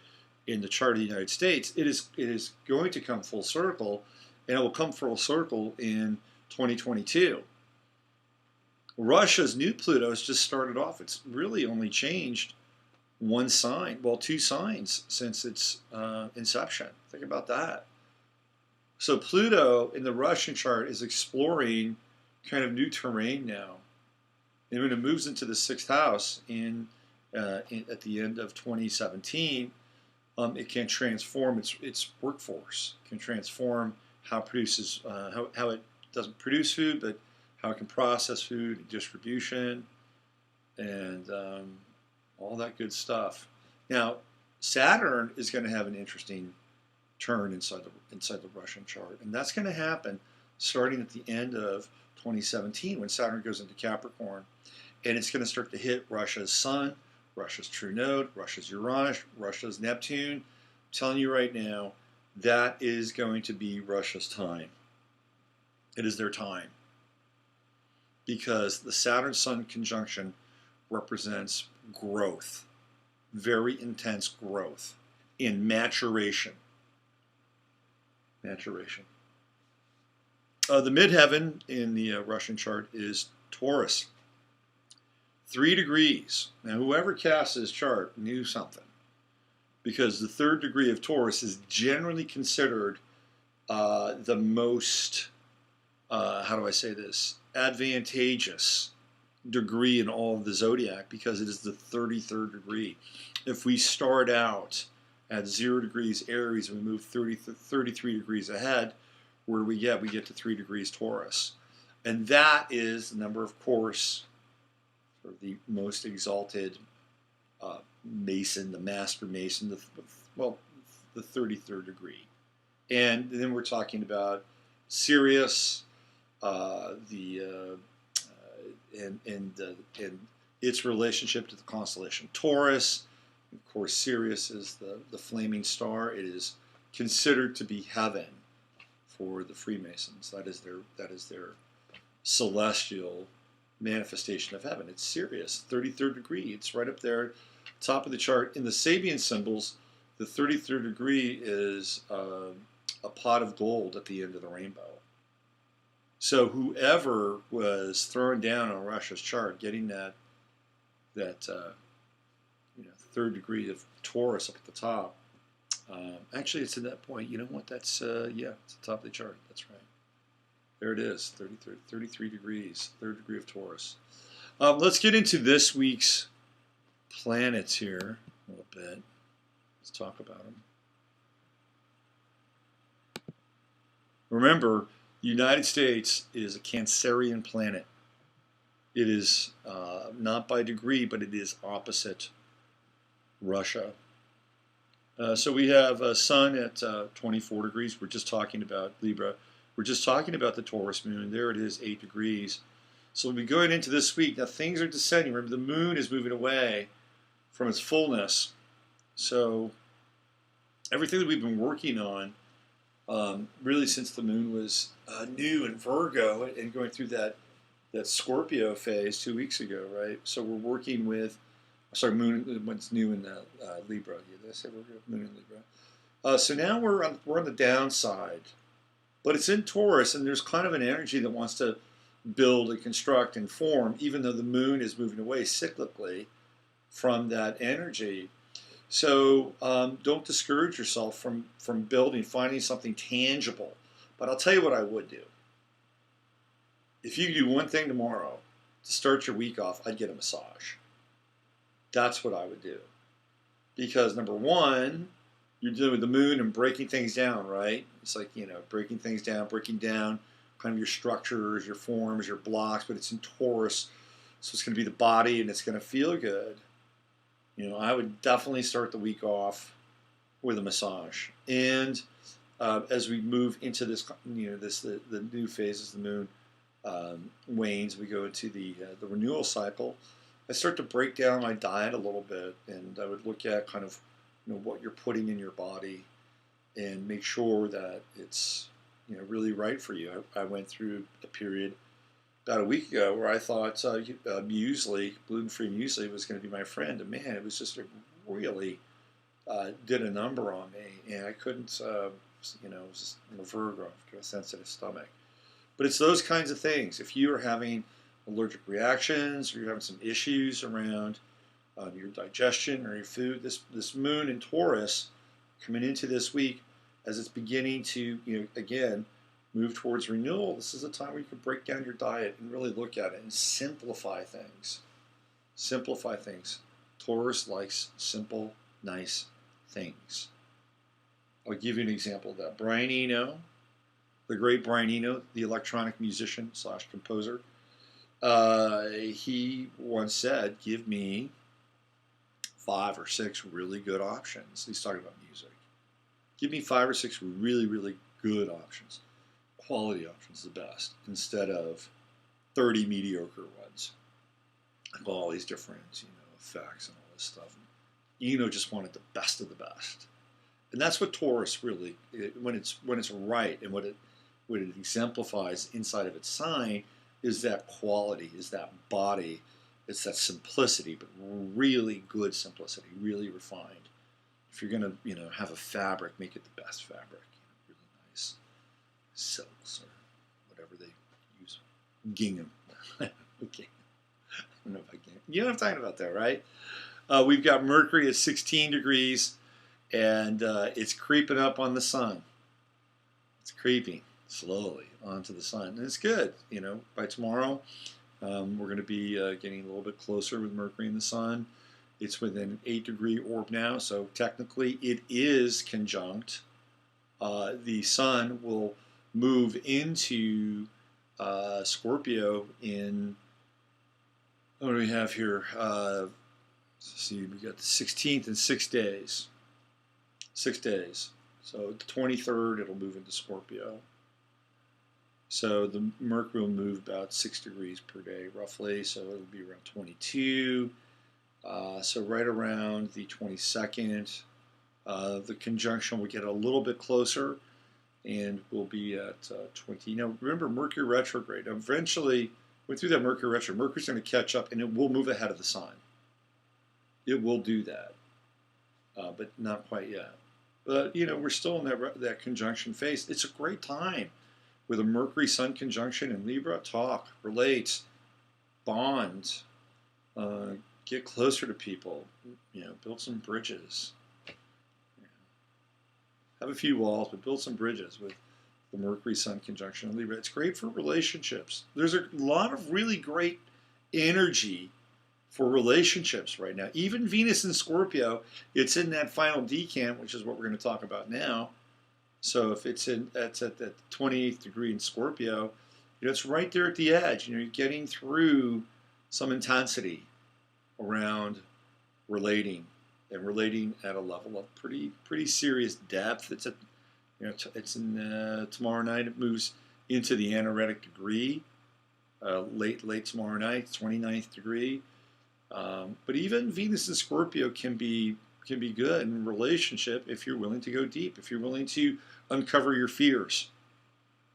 in the chart of the United States, it is going to come full circle, and it will come full circle in 2022. Russia's new Pluto has just started off. It's really only changed one sign, well, two signs since its inception. Think about that. So Pluto in the Russian chart is exploring kind of new terrain now. And when it moves into the sixth house at the end of 2017, it can transform its workforce. It can transform how it produces, how it doesn't produce food, but how it can process food, distribution, and all that good stuff. Now, Saturn is going to have an interesting turn inside the Russian chart, and that's going to happen starting at the end of 2017 when Saturn goes into Capricorn. And it's going to start to hit Russia's Sun, Russia's true node, Russia's Uranus, Russia's Neptune. I'm telling you right now, that is going to be Russia's time. It is their time. Because the Saturn-Sun conjunction represents growth, very intense growth in maturation. Maturation. The midheaven in the Russian chart is Taurus. 3 degrees. Now, whoever cast this chart knew something, because the 3rd degree of Taurus is generally considered the most, how do I say this, advantageous degree in all of the zodiac, because it is the 33rd degree. If we start out at 0 degrees Aries and we move 33 degrees ahead, where do we get? We get to 3 degrees Taurus. And that is the number, of course, for the most exalted Mason, the Master Mason, the 33rd degree. And then we're talking about Sirius, and its relationship to the constellation Taurus. Of course, Sirius is the flaming star. It is considered to be heaven for the Freemasons. That is their celestial manifestation of heaven. It's Sirius, 33rd degree. It's right up there, top of the chart. In the Sabian symbols, the 33rd degree is a pot of gold at the end of the rainbow. So whoever was throwing down on Russia's chart, getting that 3rd degree of Taurus up at the top, actually it's at that point, you know what, that's, it's the top of the chart, that's right. There it is, 33 degrees, 3rd degree of Taurus. Let's get into this week's planets here a little bit. Let's talk about them. Remember, the United States is a Cancerian planet. It is not by degree, but it is opposite Russia. So we have Sun at 24 degrees. We're just talking about Libra. We're just talking about the Taurus moon. There it is, 8 degrees. So we'll be going into this week. Now things are descending. Remember, the moon is moving away from its fullness. So everything that we've been working on, really since the moon was new in Virgo and going through that Scorpio phase 2 weeks ago, right? So we're working with, moon when it's new in Libra. Yeah, did I say Virgo? Moon in Libra. So now we're on the downside, but it's in Taurus, and there's kind of an energy that wants to build and construct and form, even though the moon is moving away cyclically from that energy. So don't discourage yourself from building, finding something tangible. But I'll tell you what I would do. If you do one thing tomorrow to start your week off, I'd get a massage. That's what I would do. Because number one, you're dealing with the moon and breaking things down, right? It's like, breaking things down, breaking down kind of your structures, your forms, your blocks, but it's in Taurus. So it's going to be the body and it's going to feel good. I would definitely start the week off with a massage. And as we move into this, the new phases, the moon wanes, we go into the renewal cycle. I start to break down my diet a little bit, and I would look at kind of, what you're putting in your body, and make sure that it's, really right for you. I went through a period about a week ago where I thought muesli, gluten-free muesli, was going to be my friend, and man, it was just really did a number on me, and I couldn't, it was just Virgo, I've got a sensitive stomach. But it's those kinds of things. If you are having allergic reactions, or you're having some issues around your digestion or your food, this moon in Taurus coming into this week, as it's beginning to, again, move towards renewal, this is a time where you can break down your diet and really look at it and simplify things. Simplify things. Taurus likes simple, nice things. I'll give you an example of that. Brian Eno, the great Brian Eno, the electronic musician / composer, he once said, give me 5 or 6 really good options. He's talking about music. Give me 5 or 6 really, really good options. Quality options, the best, instead of 30 mediocre ones. Like all these different, effects and all this stuff. Just wanted the best of the best. And that's what Taurus really, when it's right, and what it exemplifies inside of its sign is that quality, is that body, it's that simplicity, but really good simplicity, really refined. If you're gonna, have a fabric, make it the best fabric, really nice silks or whatever they use, gingham. Okay, I don't know if I can. You know what I'm talking about, there, right? We've got Mercury at 16 degrees, and it's creeping up on the sun. It's creeping slowly onto the sun, and it's good. By tomorrow, we're going to be getting a little bit closer with Mercury and the sun. It's within an 8-degree orb now, so technically it is conjunct. The sun will move into Scorpio in, what do we have here? Let's see, we got the 16th in 6 days. 6 days. So the 23rd, it'll move into Scorpio. So the Mercury will move about 6 degrees per day, roughly. So it'll be around 22. So right around the 22nd, the conjunction will get a little bit closer, and we'll be at 20. Now, remember, Mercury retrograde. Eventually, went through that Mercury retrograde. Mercury's going to catch up, and it will move ahead of the sun. It will do that, but not quite yet. But, we're still in that conjunction phase. It's a great time with a Mercury-Sun conjunction in Libra. Talk, relate, bond, get closer to people, build some bridges. Have a few walls, but build some bridges with the Mercury-Sun conjunction in Libra. It's great for relationships. There's a lot of really great energy for relationships right now. Even Venus in Scorpio, it's in that final decan, which is what we're going to talk about now. So if it's at that 28th degree in Scorpio, it's right there at the edge. You're getting through some intensity around relating, and relating at a level of pretty serious depth. It's in tomorrow night. It moves into the anaretic degree late tomorrow night, 29th degree. But even Venus in Scorpio can be good in a relationship if you're willing to go deep, if you're willing to uncover your fears.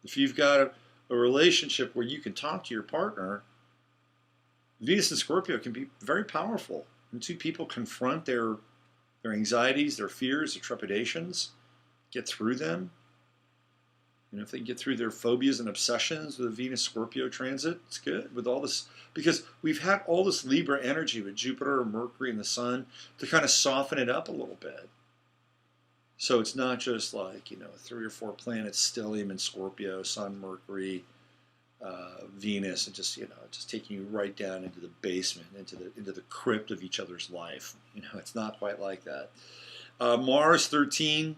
If you've got a relationship where you can talk to your partner, Venus in Scorpio can be very powerful. When two people confront their anxieties, their fears, their trepidations, get through them. If they can get through their phobias and obsessions with the Venus-Scorpio transit, it's good with all this, because we've had all this Libra energy with Jupiter, Mercury, and the Sun to kind of soften it up a little bit. So it's not just like, 3 or 4 planets, stellium in Scorpio, Sun, Mercury, Venus, and just taking you right down into the basement, into the crypt of each other's life. It's not quite like that. Mars 13,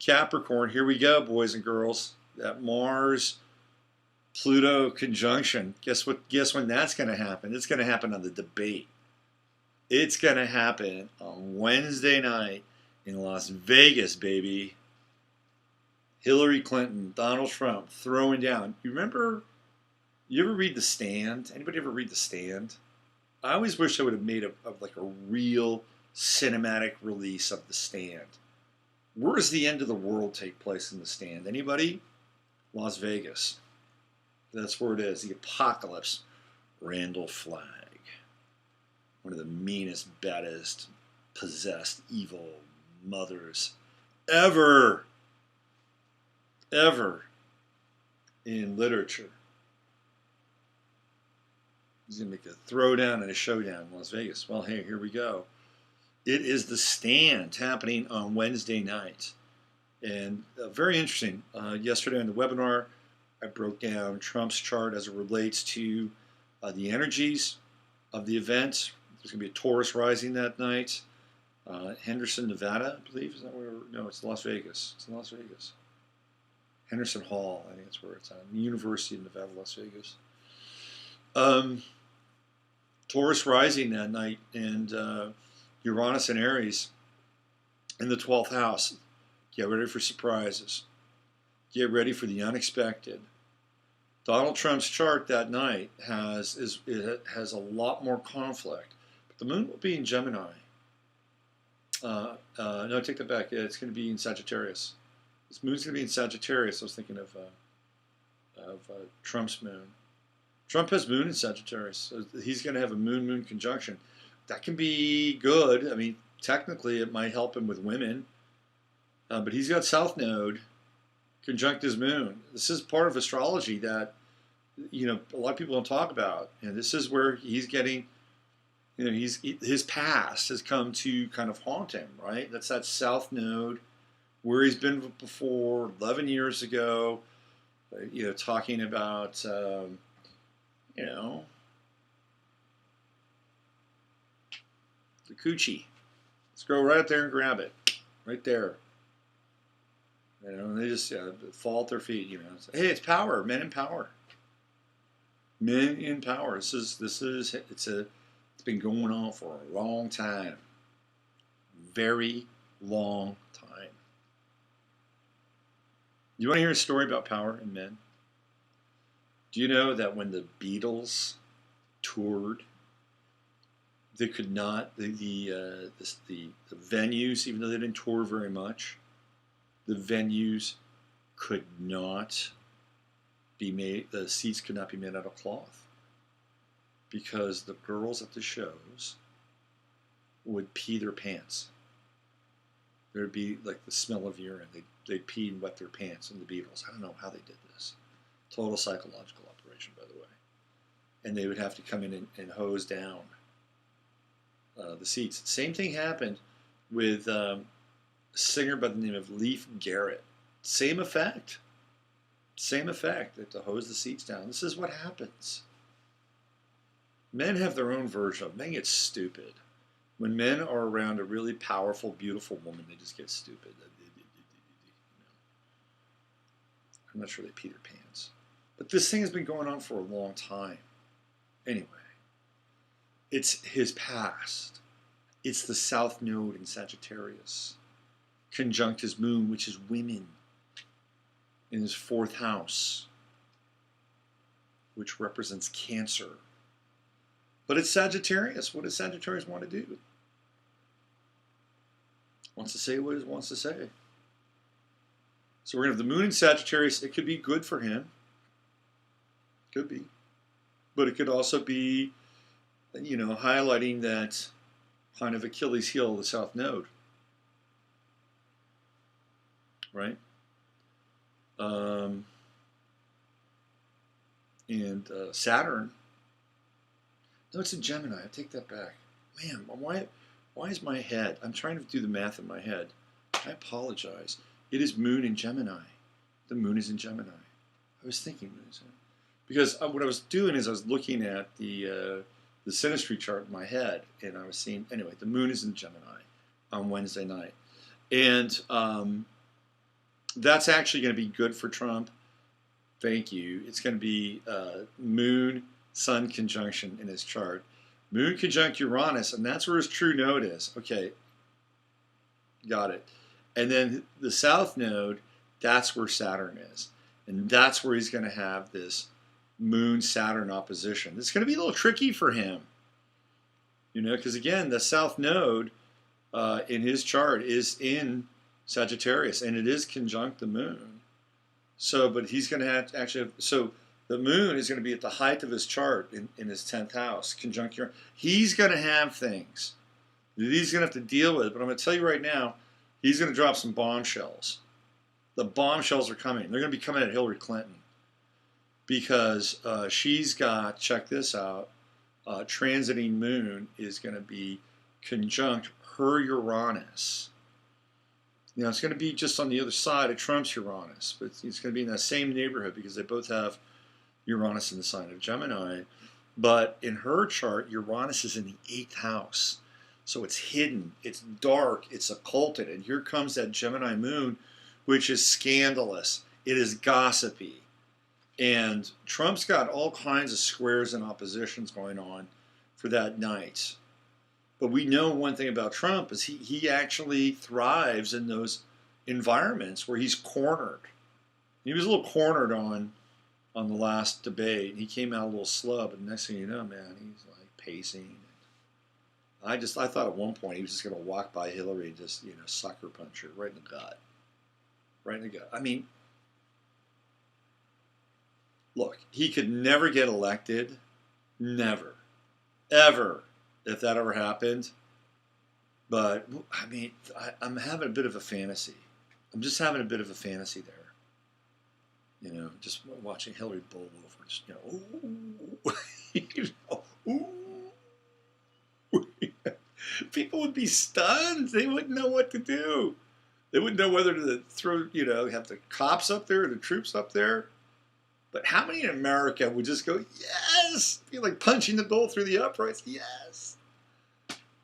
Capricorn. Here we go, boys and girls. That Mars Pluto conjunction. Guess when that's going to happen? It's going to happen on the debate. It's going to happen on Wednesday night in Las Vegas, baby. Hillary Clinton, Donald Trump throwing down. You ever read The Stand? Anybody ever read The Stand? I always wish I would have made a real cinematic release of The Stand. Where does the end of the world take place in The Stand? Anybody? Las Vegas. That's where it is. The apocalypse. Randall Flagg. One of the meanest, baddest, possessed, evil mothers ever in literature. He's going to make a throwdown and a showdown in Las Vegas. Well, hey, here we go. It is The Stand happening on Wednesday night. And very interesting. Yesterday on the webinar, I broke down Trump's chart as it relates to the energies of the event. There's going to be a Taurus rising that night. Henderson, Nevada, I believe. Is that where? No, it's Las Vegas. It's in Las Vegas. Henderson Hall, I think that's where it's at. The University of Nevada, Las Vegas. Taurus rising that night, and Uranus and Aries in the 12th house. Get ready for surprises. Get ready for the unexpected. Donald Trump's chart that night it has a lot more conflict. But the moon will be in Gemini. No, take that back. It's going to be in Sagittarius. This moon's going to be in Sagittarius. I was thinking of Trump's moon. Trump has moon in Sagittarius, so he's going to have a moon-moon conjunction. That can be good. I mean, technically, it might help him with women, but he's got South Node conjunct his moon. This is part of astrology that a lot of people don't talk about, and this is where he's getting. His past has come to kind of haunt him, right? That's that South Node where he's been before 11 years ago. Talking about the coochie. Let's go right up there and grab it, right there. And they just fall at their feet. Hey, it's power, men in power. Men in power. It's been going on for a long time. Very long time. You want to hear a story about power and men? Do you know that when the Beatles toured, they could not, the venues, even though they didn't tour very much, the venues could not be made, the seats could not be made out of cloth. Because the girls at the shows would pee their pants. There'd be like the smell of urine. They'd pee and wet their pants in the Beatles. I don't know how they did this. Total psychological operation, by the way. And they would have to come in and hose down the seats. Same thing happened with a singer by the name of Leif Garrett. Same effect. Same effect. They have to hose the seats down. This is what happens. Men have their own version of it. Men get stupid. When men are around a really powerful, beautiful woman, they just get stupid. I'm not sure they pee their pants. But this thing has been going on for a long time. Anyway, it's his past. It's the South Node in Sagittarius. Conjunct his moon, which is women, in his 4th house, which represents Cancer. But it's Sagittarius. What does Sagittarius want to do? Wants to say what it wants to say. So we're going to have the moon in Sagittarius. It could be good for him. Could be. But it could also be, highlighting that kind of Achilles heel of the South Node. Right? And Saturn. No, it's in Gemini. I take that back. Man, why is my head? I'm trying to do the math in my head. I apologize. It is moon in Gemini. The moon is in Gemini. I was thinking this. Because what I was doing is I was looking at the synastry chart in my head, and I was seeing, anyway, the moon is in Gemini on Wednesday night. And that's actually going to be good for Trump. Thank you. It's going to be moon, sun conjunction in his chart. Moon conjunct Uranus, and that's where his true node is. Okay, got it. And then the South Node, that's where Saturn is. And that's where he's going to have this Moon-Saturn opposition. It's going to be a little tricky for him. Because again, the South Node in his chart is in Sagittarius, and it is conjunct the Moon. So, but he's going to have to actually so the Moon is going to be at the height of his chart in his 10th house, conjunct Uranus. He's going to have things that he's going to have to deal with. But I'm going to tell you right now, he's going to drop some bombshells. The bombshells are coming. They're going to be coming at Hillary Clinton because she's got, check this out, transiting Moon is going to be conjunct her Uranus. It's going to be just on the other side of Trump's Uranus, but it's going to be in that same neighborhood because they both have Uranus in the sign of Gemini. But in her chart, Uranus is in the 8th house. So it's hidden, it's dark, it's occulted. And here comes that Gemini moon, which is scandalous. It is gossipy. And Trump's got all kinds of squares and oppositions going on for that night. But we know one thing about Trump is he actually thrives in those environments where he's cornered. He was a little cornered on on the last debate. He came out a little slow, but the next thing you know, man, he's like pacing. I thought at one point he was just going to walk by Hillary and just, sucker punch her right in the gut. Right in the gut. I mean, look, he could never get elected. Never. Ever. If that ever happened. But, I mean, I'm having a bit of a fantasy. I'm just having a bit of a fantasy there. Just watching Hillary bowl over. Just, ooh. Ooh. People would be stunned. They wouldn't know what to do. They wouldn't know whether to throw, have the cops up there or the troops up there. But how many in America would just go, yes? Be like punching the bull through the uprights. Yes.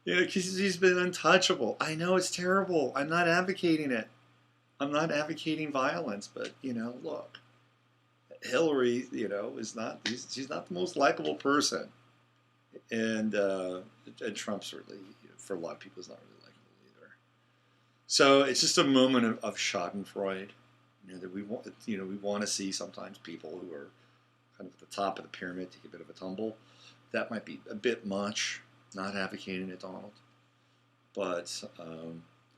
Because he's been untouchable. I know it's terrible. I'm not advocating it. I'm not advocating violence. But, look. Hillary, is not, she's not the most likable person. And Trump's really, for a lot of people, is not really likable either. So it's just a moment of schadenfreude, that we want to see sometimes people who are kind of at the top of the pyramid take a bit of a tumble. That might be a bit much, not advocating it, Donald. But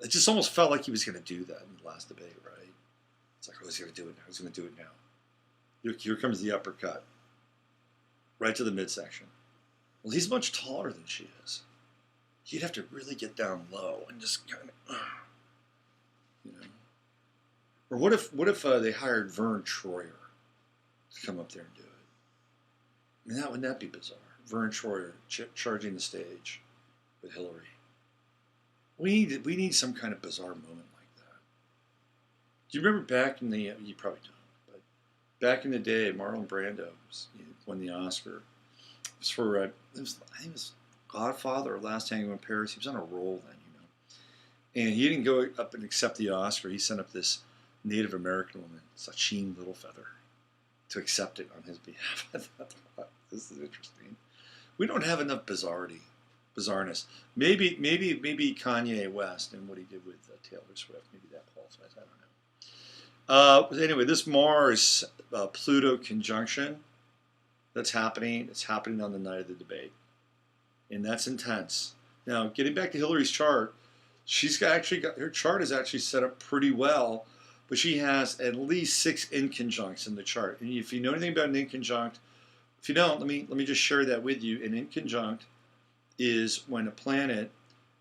it just almost felt like he was going to do that in the last debate, right? It's like, oh, he's going to do it now. He's going to do it now. Here comes the uppercut, right to the midsection. Well, he's much taller than she is. He'd have to really get down low and just kind of, Or what if they hired Vern Troyer to come up there and do it? I mean, wouldn't that be bizarre? Vern Troyer charging the stage with Hillary. We need some kind of bizarre moment like that. Do you remember back in the you probably don't, but back in the day, Marlon Brando won the Oscar. It was for I think it was Godfather or Last Tango in Paris. He was on a roll then, and he didn't go up and accept the Oscar. He sent up this Native American woman, Sachin Littlefeather, to accept it on his behalf. I thought, this is interesting. We don't have enough bizarreness. Maybe Kanye West and what he did with Taylor Swift. Maybe that qualifies. I don't know. Anyway, this Mars Pluto conjunction that's happening. It's happening on the night of the debate, and that's intense. Now, getting back to Hillary's chart, her chart is actually set up pretty well, but she has at least 6 inconjuncts in the chart. And if you know anything about an inconjunct, if you don't, let me just share that with you. An inconjunct is when a planet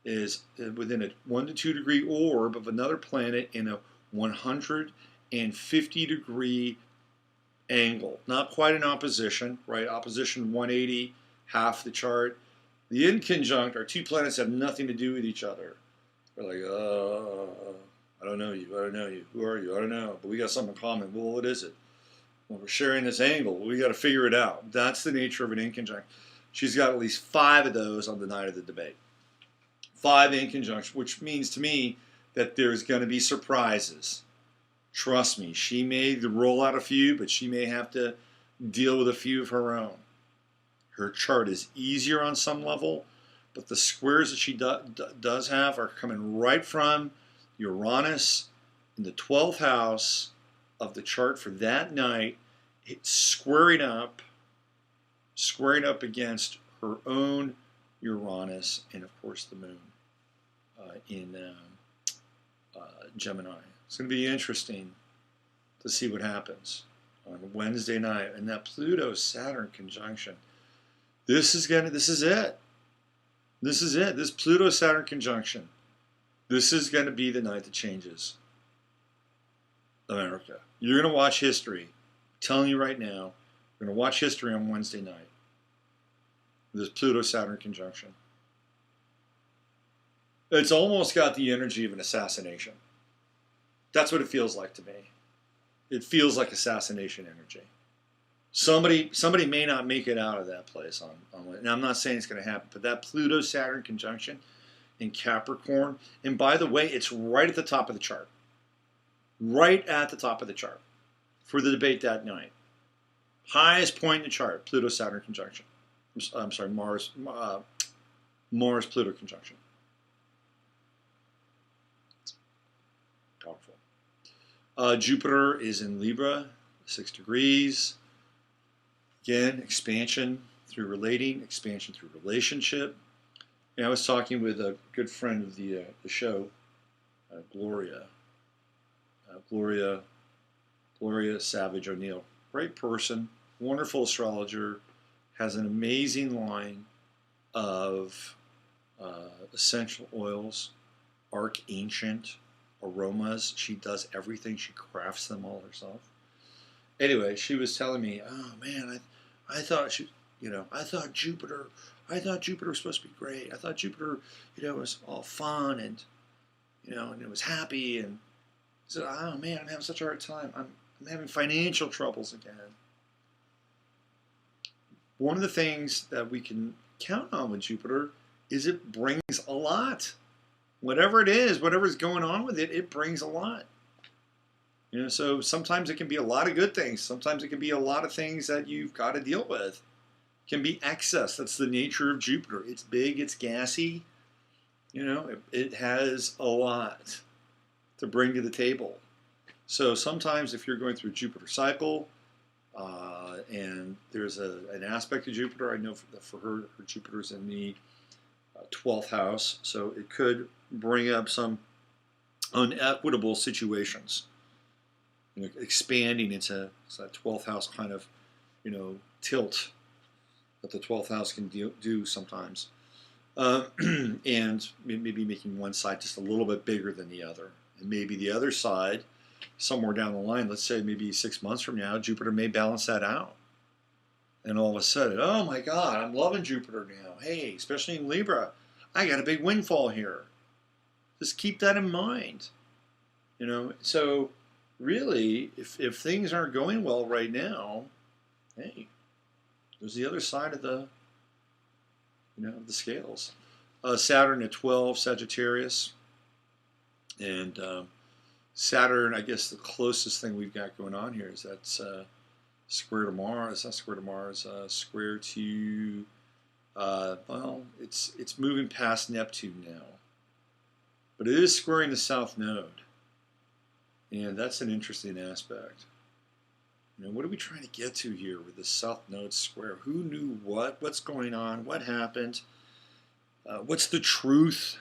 is within a 1 to 2 degree orb of another planet in a 150 degree angle. Not quite an opposition, right? Opposition 180, half the chart. The inconjunct are 2 planets that have nothing to do with each other. They're like, I don't know you. I don't know you. Who are you? I don't know. But we got something in common. Well, what is it? Well, we're sharing this angle. We got to figure it out. That's the nature of an inconjunct. She's got at least 5 of those on the night of the debate. 5 inconjuncts, which means to me that there's going to be surprises. Trust me, she may roll out a few, but she may have to deal with a few of her own. Her chart is easier on some level, but the squares that she does have are coming right from Uranus in the 12th house of the chart for that night. It's squaring up against her own Uranus and, of course, the moon in Gemini. It's going to be interesting to see what happens on Wednesday night. And that Pluto-Saturn conjunction, this is it. This is it. This Pluto-Saturn conjunction. This is going to be the night that changes America. You're going to watch history. I'm telling you right now, you're going to watch history on Wednesday night. This Pluto-Saturn conjunction. It's almost got the energy of an assassination. That's what it feels like to me. It feels like assassination energy. Somebody may not make it out of that place and I'm not saying it's going to happen, but that Pluto-Saturn conjunction in Capricorn, and by the way, it's right at the top of the chart. Right at the top of the chart for the debate that night. Highest point in the chart, Pluto-Saturn conjunction. I'm sorry, Mars-Pluto conjunction. Powerful. Jupiter is in Libra, 6 degrees. Again, expansion through relating, expansion through relationship. And I was talking with a good friend of the show, Gloria. Gloria Savage O'Neill. Great person, wonderful astrologer, has an amazing line of essential oils, ancient aromas. She does everything. She crafts them all herself. Anyway, she was telling me, oh man, I thought I thought Jupiter was supposed to be great. I thought Jupiter, was all fun and and it was happy. And I said, oh man, I'm having such a hard time. I'm having financial troubles again. One of the things that we can count on with Jupiter is it brings a lot. Whatever it is, whatever's going on with it, it brings a lot. So sometimes it can be a lot of good things. Sometimes it can be a lot of things that you've got to deal with. It can be excess. That's the nature of Jupiter. It's big, it's gassy. It has a lot to bring to the table. So sometimes if you're going through a Jupiter cycle, and there's an aspect of Jupiter, I know for her Jupiter's in the 12th house, so it could bring up some unequitable situations. Expanding into that 12th house kind of, tilt that the 12th house can do sometimes. And maybe making one side just a little bit bigger than the other. And maybe the other side, somewhere down the line, let's say maybe 6 months from now, Jupiter may balance that out. And all of a sudden, oh my God, I'm loving Jupiter now. Hey, especially in Libra, I got a big windfall here. Just keep that in mind. So really, if things aren't going well right now, hey, there's the other side of the the scales. Saturn at 12, Sagittarius, and Saturn. I guess the closest thing we've got going on here is that's square to Mars. Not square to Mars. Square to well, it's moving past Neptune now, but it is squaring the South Node, and that's an interesting aspect. What are we trying to get to here with the South Node square? Who knew what? What's going on? What happened? What's the truth?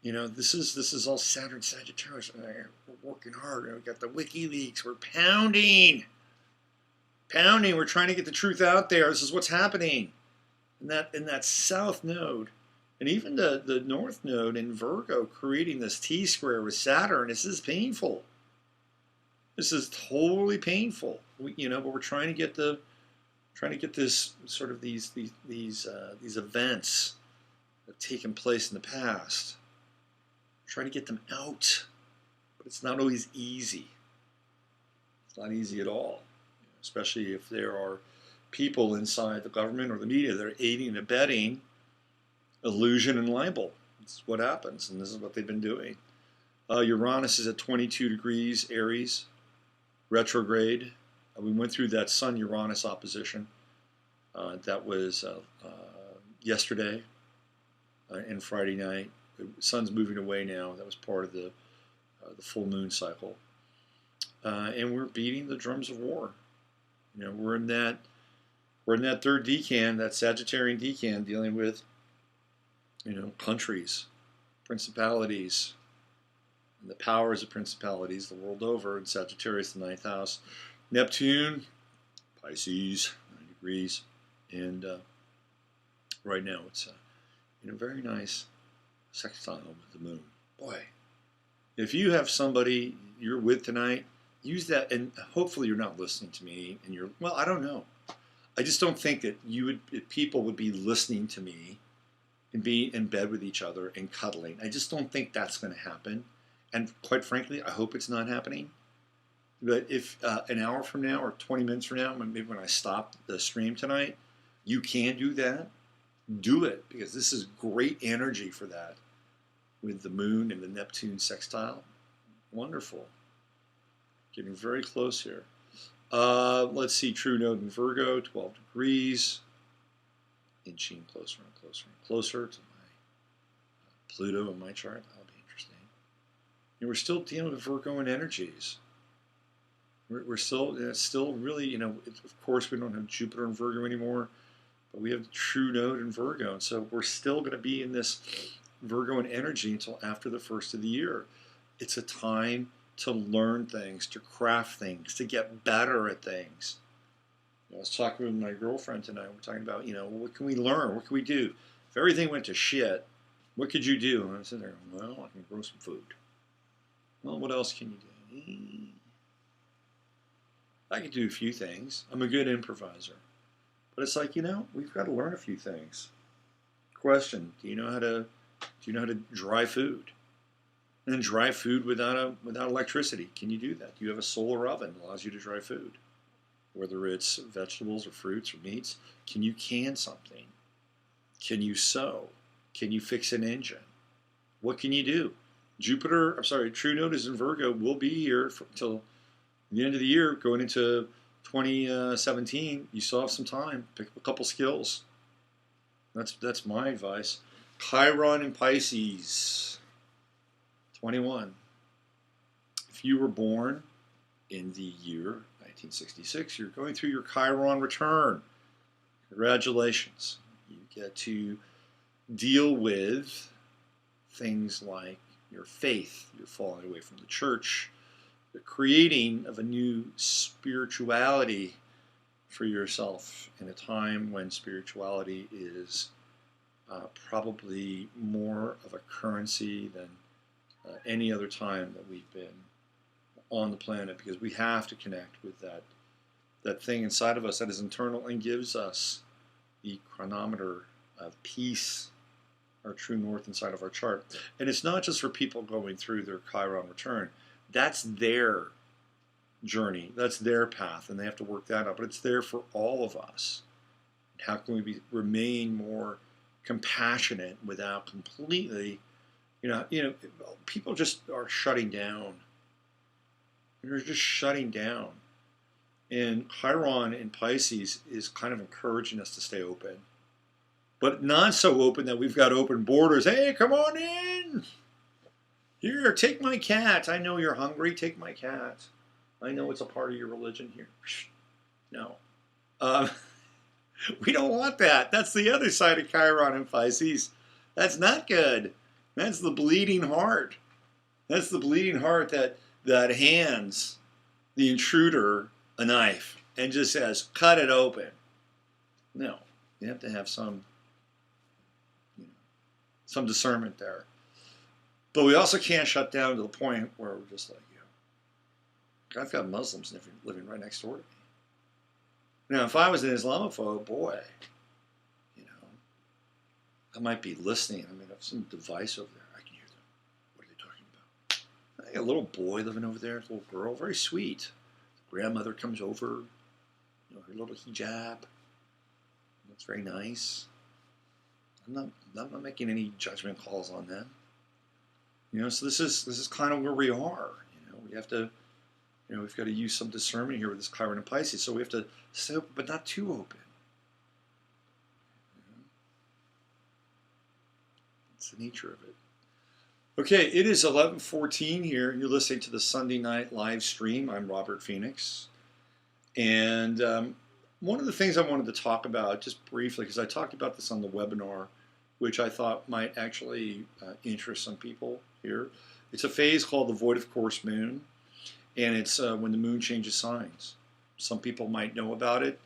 This is all Saturn Sagittarius. We're working hard. We got the WikiLeaks. We're pounding. We're trying to get the truth out there. This is what's happening in that South Node, and even the North Node in Virgo creating this T square with Saturn. This is painful. This is totally painful. But we're trying to get this sort of these events that have taken place in the past. Trying to get them out, but it's not always easy. It's not easy at all, especially if there are people inside the government or the media that are aiding and abetting illusion and libel. This is what happens, and this is what they've been doing. Uranus is at 22 degrees Aries, retrograde. We went through that Sun-Uranus opposition. That was yesterday and Friday night. The sun's moving away now. That was part of the full moon cycle. And we're beating the drums of war. We're in that third decan, that Sagittarian decan, dealing with countries, principalities, and the powers of principalities the world over. In Sagittarius, the 9th house. Neptune, Pisces, 9 degrees. And right now it's very nice sextile with the moon. Boy, if you have somebody you're with tonight, use that, and hopefully you're not listening to me, and I don't know. I just don't think that people would be listening to me and be in bed with each other and cuddling. I just don't think that's going to happen. And quite frankly, I hope it's not happening. But if an hour from now or 20 minutes from now, maybe when I stop the stream tonight, you can do that, do it, because this is great energy for that with the moon and the Neptune sextile. Wonderful. Getting very close here. Let's see, true node in Virgo, 12 degrees. Inching closer and closer and closer to my Pluto in my chart. That'll be interesting. And we're still dealing with Virgoan energies. We're still, it's still really, you know, of course we don't have Jupiter in Virgo anymore, but we have the true node in Virgo. And so we're still going to be in this Virgo energy until after the first of the year. It's a time to learn things, to craft things, to get better at things. I was talking with my girlfriend tonight. We're talking about, you know, what can we learn? What can we do? If everything went to shit, what could you do? And I said there, well, I can grow some food. Well, what else can you do? I can do a few things. I'm a good improviser. But it's like, you know, we've got to learn a few things. Question, do you know how to dry food? And then dry food without electricity. Can you do that? Do you have a solar oven that allows you to dry food? Whether it's vegetables or fruits or meats. Can you can something? Can you sew? Can you fix an engine? What can you do? True node is in Virgo. We'll be here until the end of the year, going into 2017. You still have some time. Pick up a couple skills. That's my advice. Chiron in Pisces, 21. If you were born in the year 1966, you're going through your Chiron return. Congratulations. You get to deal with things like your faith, you're falling away from the church, the creating of a new spirituality for yourself in a time when spirituality is probably more of a currency than any other time that we've been on the planet, because we have to connect with that thing inside of us that is internal and gives us the chronometer of peace, our true north inside of our chart. And it's not just for people going through their Chiron return. That's their journey. That's their path, and they have to work that out. But it's there for all of us. How can we remain more compassionate without completely, people just are shutting down. They're just shutting down. And Chiron in Pisces is kind of encouraging us to stay open. But not so open that we've got open borders. Hey, come on in. Here, take my cat. I know you're hungry. Take my cat. I know it's a part of your religion here. No. We don't want that. That's the other side of Chiron in Pisces. That's not good. That's the bleeding heart. That's the bleeding heart that hands the intruder a knife and just says, cut it open. No. You have to have some discernment there. But we also can't shut down to the point where we're just like, I've got Muslims living right next door to me. Now, if I was an Islamophobe, boy, I might be listening. I might have some device over there. I can hear them. What are they talking about? I got a little boy living over there, a little girl, very sweet. The grandmother comes over, her little hijab. That's very nice. I'm not making any judgment calls on them. So this is kind of where we are. We have to, we've got to use some discernment here with this Chiron and Pisces. So we have to stay open, but not too open. It's the nature of it. Okay, it is 11:14 here. You're listening to the Sunday night live stream. I'm Robert Phoenix. And one of the things I wanted to talk about, just briefly, because I talked about this on the webinar, which I thought might actually interest some people here. It's a phase called the void of course moon, and it's when the moon changes signs. Some people might know about it.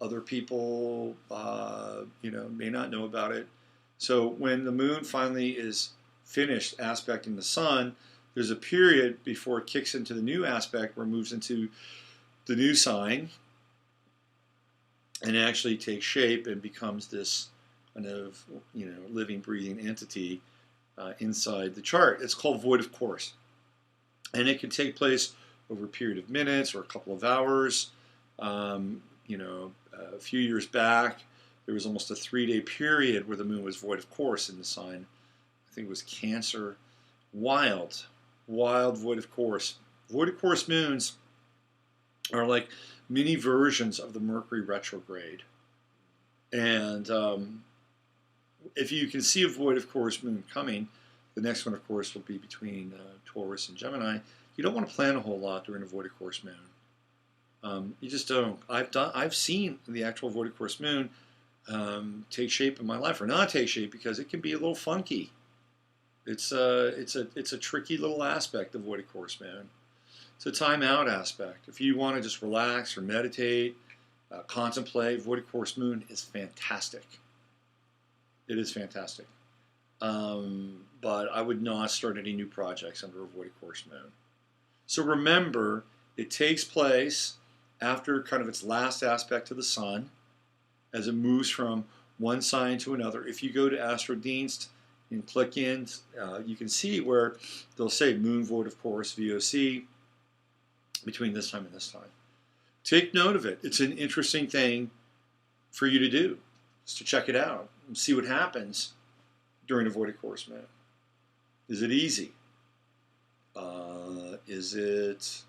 Other people, may not know about it. So when the moon finally is finished aspecting the sun, there's a period before it kicks into the new aspect where it moves into the new sign and actually takes shape and becomes this kind of, living, breathing entity inside the chart. It's called void of course. And it can take place over a period of minutes or a couple of hours. A few years back, there was almost a 3-day period where the moon was void of course in the sign. I think it was Cancer. Wild void of course. Void of course moons are like mini versions of the Mercury retrograde. And if you can see a void of course moon coming, the next one, of course, will be between Taurus and Gemini. You don't want to plan a whole lot during a void of course moon. You just don't. I've seen the actual void of course moon take shape in my life, or not take shape, because it can be a little funky. It's a tricky little aspect of void of course moon. It's a time out aspect. If you want to just relax or meditate, contemplate, void of course moon is fantastic. It is fantastic. But I would not start any new projects under a void of course moon. So remember, it takes place after kind of its last aspect to the sun, as it moves from one sign to another. If you go to Astrodienst and click in, you can see where they'll say moon void of course VOC between this time and this time. Take note of it. It's an interesting thing for you to do, just to check it out and see what happens during a void of course moon. Is it easy? Is it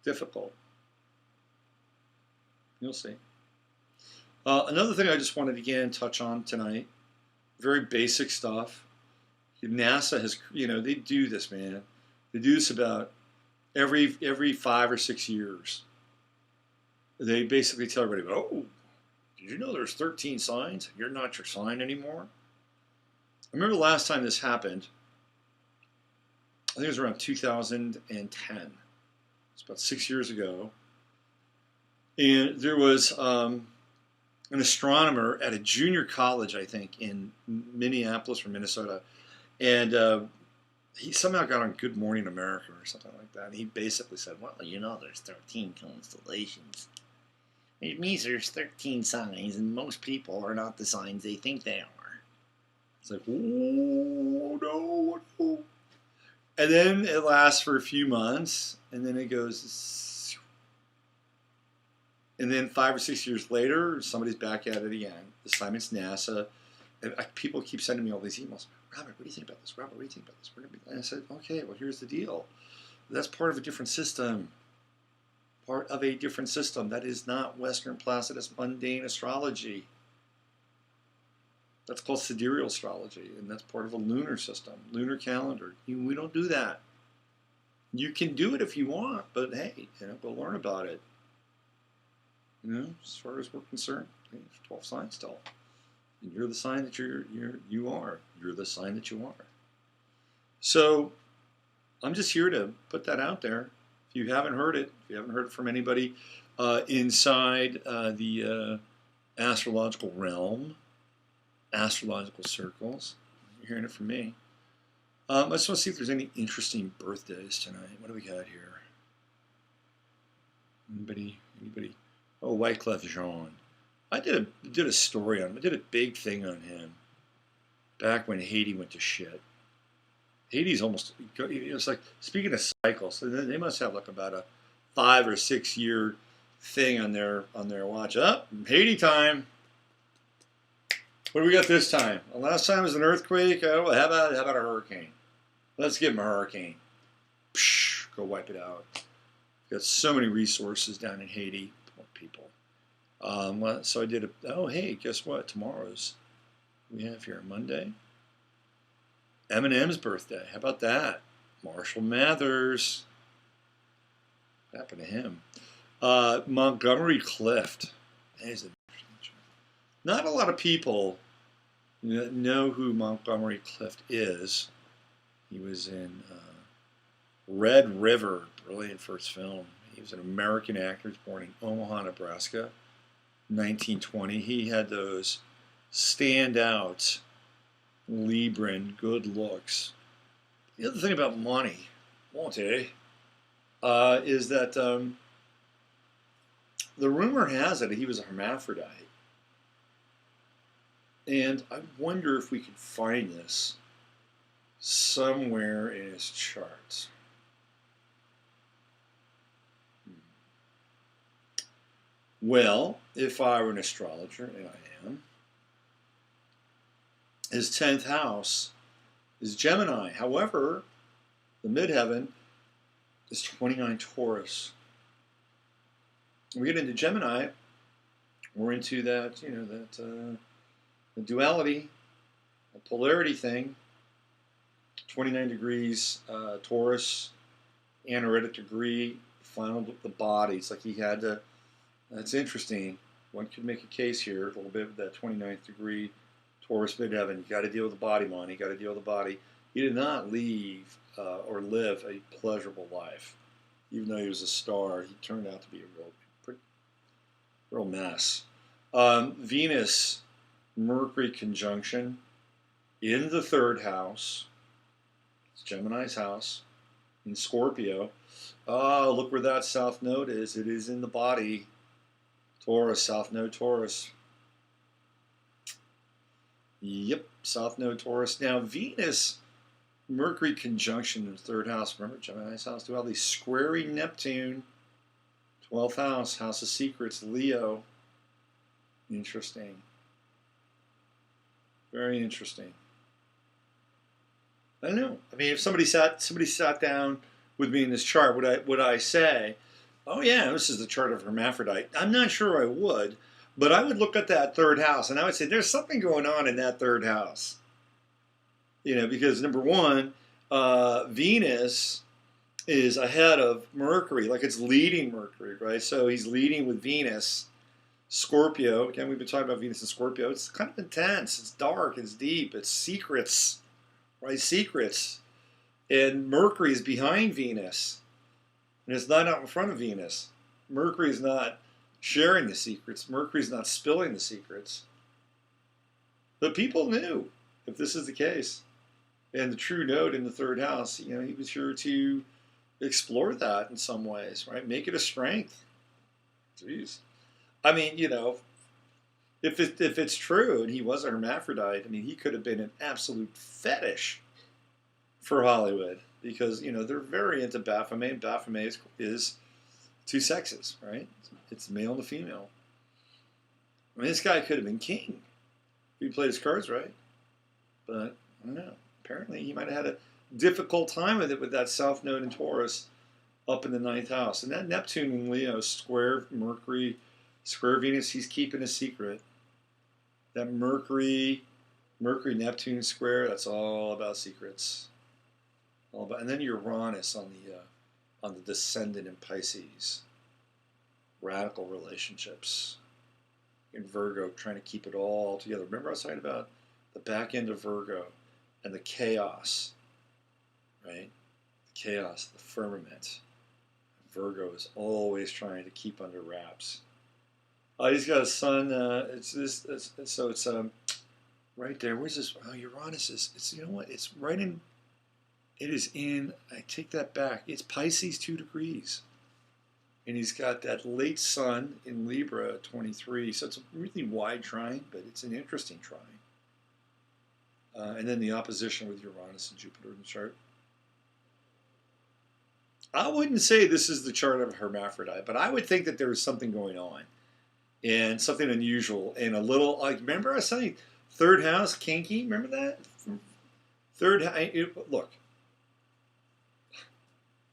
difficult? You'll see. Another thing I just wanted to again touch on tonight, very basic stuff. NASA has, they do this, man. They do this about every 5 or 6 years. They basically tell everybody, oh, did you know there's 13 signs? You're not your sign anymore. I remember the last time this happened, I think it was around 2010. It's about 6 years ago. And there was an astronomer at a junior college, I think, in Minneapolis or Minnesota. And he somehow got on Good Morning America or something like that. And he basically said, well, there's 13 constellations. It means there's 13 signs, and most people are not the signs they think they are. It's like, oh, no. And then it lasts for a few months, and then it goes, and then 5 or 6 years later, somebody's back at it again. This time it's NASA. And people keep sending me all these emails. Robert, what do you think about this? Robert, what do you think about this? And I said, okay, well, here's the deal. That's part of a different system. Part of a different system. That is not Western Placidus mundane astrology. That's called sidereal astrology, and that's part of a lunar system, lunar calendar. We don't do that. You can do it if you want, but hey, go learn about it. As far as we're concerned, there's 12 signs still. And you're the sign that you are. You're the sign that you are. So I'm just here to put that out there. If you haven't heard it, from anybody inside the astrological realm, astrological circles, you're hearing it from me. I just want to see if there's any interesting birthdays tonight. What do we got here? Anybody? Oh, Wyclef Jean. I did a story on him. I did a big thing on him back when Haiti went to shit. Haiti's almost, it's like, speaking of cycles, they must have like about a 5 or 6 year thing on their watch. Haiti time. What do we got this time? Well, last time was an earthquake. Oh, how about a hurricane? Let's give them a hurricane. Psh, go wipe it out. Got so many resources down in Haiti. Poor people. So I did hey, guess what? Tomorrow's, we have here Monday. Eminem's birthday. How about that? Marshall Mathers. What happened to him? Montgomery Clift. Not a lot of people know who Montgomery Clift is. He was in Red River, brilliant first film. He was an American actor. He was born in Omaha, Nebraska, 1920. He had those standout Libran good looks. The other thing about Monty, is that the rumor has it he was a hermaphrodite. And I wonder if we could find this somewhere in his charts. Well, if I were an astrologer, and I am, his 10th house is Gemini. However, the midheaven is 29 Taurus. When we get into Gemini, we're into that, the duality, the polarity thing. 29 degrees Taurus, aneretic degree the body. It's like he had to. That's interesting. One could make a case here a little bit with that 29th degree Taurus midheaven. You got to deal with the body, man. You got to deal with the body. He did not leave or live a pleasurable life, even though he was a star. He turned out to be a real mess. Venus, Mercury conjunction in the third house. It's Gemini's house in Scorpio. Oh, look where that south node is. It is in the body. Taurus, south node Taurus. Yep, south node Taurus. Now, Venus, Mercury conjunction in the third house. Remember, Gemini's house, do all these squaring Neptune. 12th house, house of secrets, Leo. Interesting. Very interesting. I don't know. I mean, if somebody sat down with me in this chart, would I say, oh yeah, this is the chart of hermaphrodite? I'm not sure I would, but I would look at that third house and I would say there's something going on in that third house. You know, because number one, Venus is ahead of Mercury, like it's leading Mercury, right? So he's leading with Venus. Scorpio, again, we've been talking about Venus and Scorpio. It's kind of intense. It's dark. It's deep. It's secrets, right? Secrets. And Mercury is behind Venus. And it's not out in front of Venus. Mercury is not sharing the secrets. Mercury is not spilling the secrets. But people knew if this is the case. And the true node in the third house, you know, he was here to explore that in some ways, right? Make it a strength. Jeez. I mean, you know, if it's true and he was a hermaphrodite, I mean, he could have been an absolute fetish for Hollywood because, you know, they're very into Baphomet, and Baphomet is two sexes, right? It's male and female. I mean, this guy could have been king if he played his cards right. But, I don't know. Apparently, he might have had a difficult time with it with that south node in Taurus up in the 9th house. And that Neptune in Leo, square Mercury, square Venus, he's keeping a secret. That Mercury-Neptune square, that's all about secrets. All about, and then Uranus on the descendant in Pisces. Radical relationships. In Virgo, trying to keep it all together. Remember I was talking about the back end of Virgo and the chaos, right? The chaos, the firmament. Virgo is always trying to keep under wraps. He's got a sun. It's right there. Where's this? Oh, Uranus is. It's, you know what? It's right in. It is in. I take that back. It's Pisces 2 degrees, and he's got that late sun in Libra 23. So it's a really wide trine, but it's an interesting trine. And then the opposition with Uranus and Jupiter in the chart. I wouldn't say this is the chart of a hermaphrodite, but I would think that there is something going on. And something unusual, and a little, like, remember I was saying, third house, kinky, remember that? Look,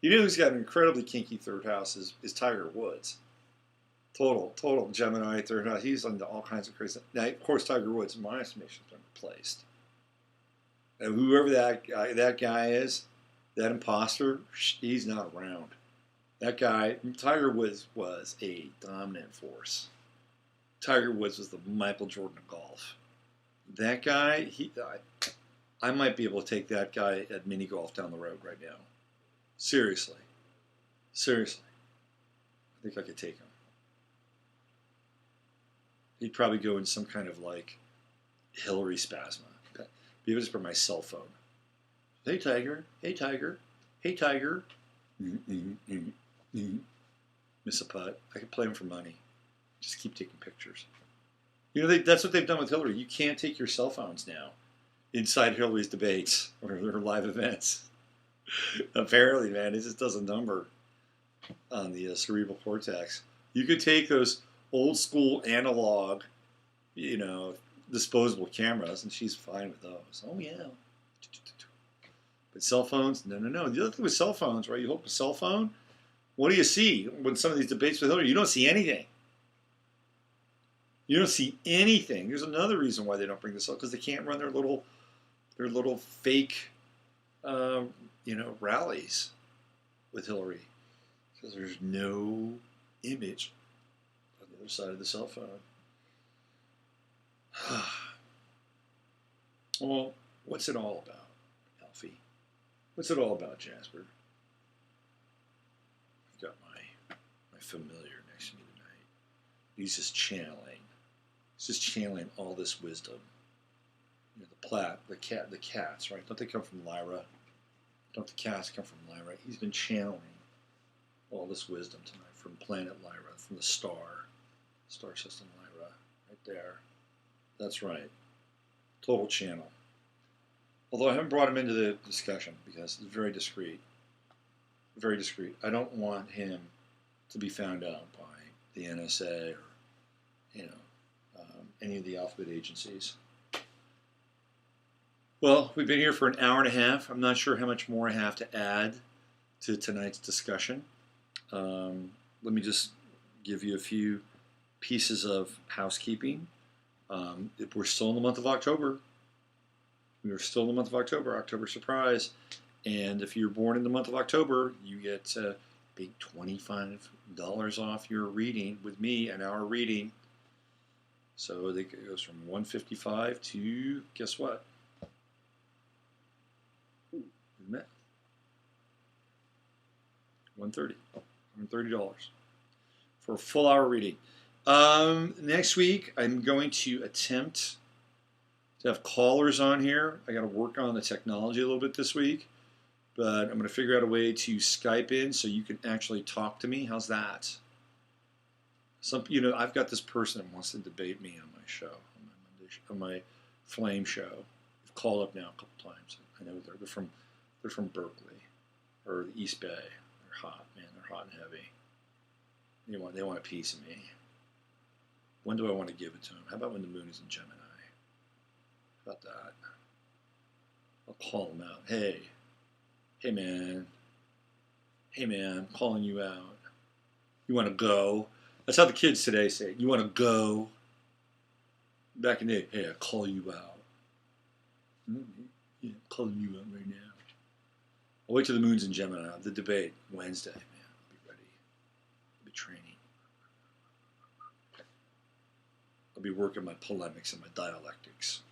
you know who's got an incredibly kinky third house is Tiger Woods. Total Gemini third house. He's into all kinds of crazy. Now, of course, Tiger Woods, in my estimation, has been replaced. And whoever that guy is, that imposter, he's not around. That guy, Tiger Woods, was a dominant force. Tiger Woods was the Michael Jordan of golf. That guy, I might be able to take that guy at mini golf down the road right now. Seriously. I think I could take him. He'd probably go in some kind of like Hillary spasma. Be able to for my cell phone. Hey Tiger. Miss a putt. I could play him for money. Just keep taking pictures. You know, that's what they've done with Hillary. You can't take your cell phones now inside Hillary's debates or her live events. Apparently, man, it just does a number on the cerebral cortex. You could take those old school analog, you know, disposable cameras, and she's fine with those. Oh, yeah. But cell phones, no. The other thing with cell phones, right? You hold up a cell phone, what do you see when some of these debates with Hillary? You don't see anything. You don't see anything. There's another reason why they don't bring this up, because they can't run their little fake, rallies with Hillary. because there's no image on the other side of the cell phone. Well, what's it all about, Alfie? What's it all about, Jasper? I've got my familiar next to me tonight. He's just channeling. He's just channeling all this wisdom. You know, the cats, right? Don't they come from Lyra? Don't the cats come from Lyra? He's been channeling all this wisdom tonight from planet Lyra, from the star system Lyra, right there. That's right. Total channel. Although I haven't brought him into the discussion because it's very discreet. Very discreet. I don't want him to be found out by the NSA or, any of the alphabet agencies. Well, we've been here for an hour and a half. I'm not sure how much more I have to add to tonight's discussion. Let me just give you a few pieces of housekeeping. We're still in the month of October. We're still in the month of October, October surprise. And if you're born in the month of October, you get a big $25 off your reading with me, an hour reading. So it goes from $155 to, guess what? Ooh, $130. $130 for a full hour reading. Next week, I'm going to attempt to have callers on here. I got to work on the technology a little bit this week, but I'm going to figure out a way to Skype in so you can actually talk to me. How's that? I've got this person that wants to debate me on my show, on my Flame show. I've called up now a couple times. I know they're from Berkeley or the East Bay. They're hot, man. They're hot and heavy. They want a piece of me. When do I want to give it to them? How about when the moon is in Gemini? How about that? I'll call them out. Hey man, I'm calling you out. You want to go? That's how the kids today say it. You want to go? Back in the day, hey, I call you out. Yeah, I'm calling you out right now. I'll wait till the moon's in Gemini. The debate Wednesday, man. I'll be ready. I'll be training. I'll be working my polemics and my dialectics.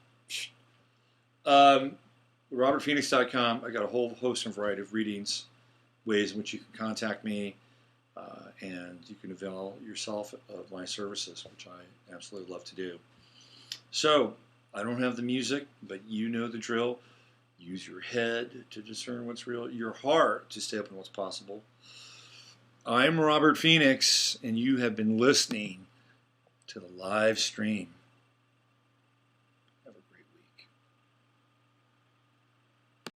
RobertPhoenix.com. I got a whole host and variety of readings, ways in which you can contact me, and you can avail yourself of my services, which I absolutely love to do. So, I don't have the music, but you know the drill. Use your head to discern what's real, your heart to stay up in what's possible. I'm Robert Phoenix, and you have been listening to the live stream.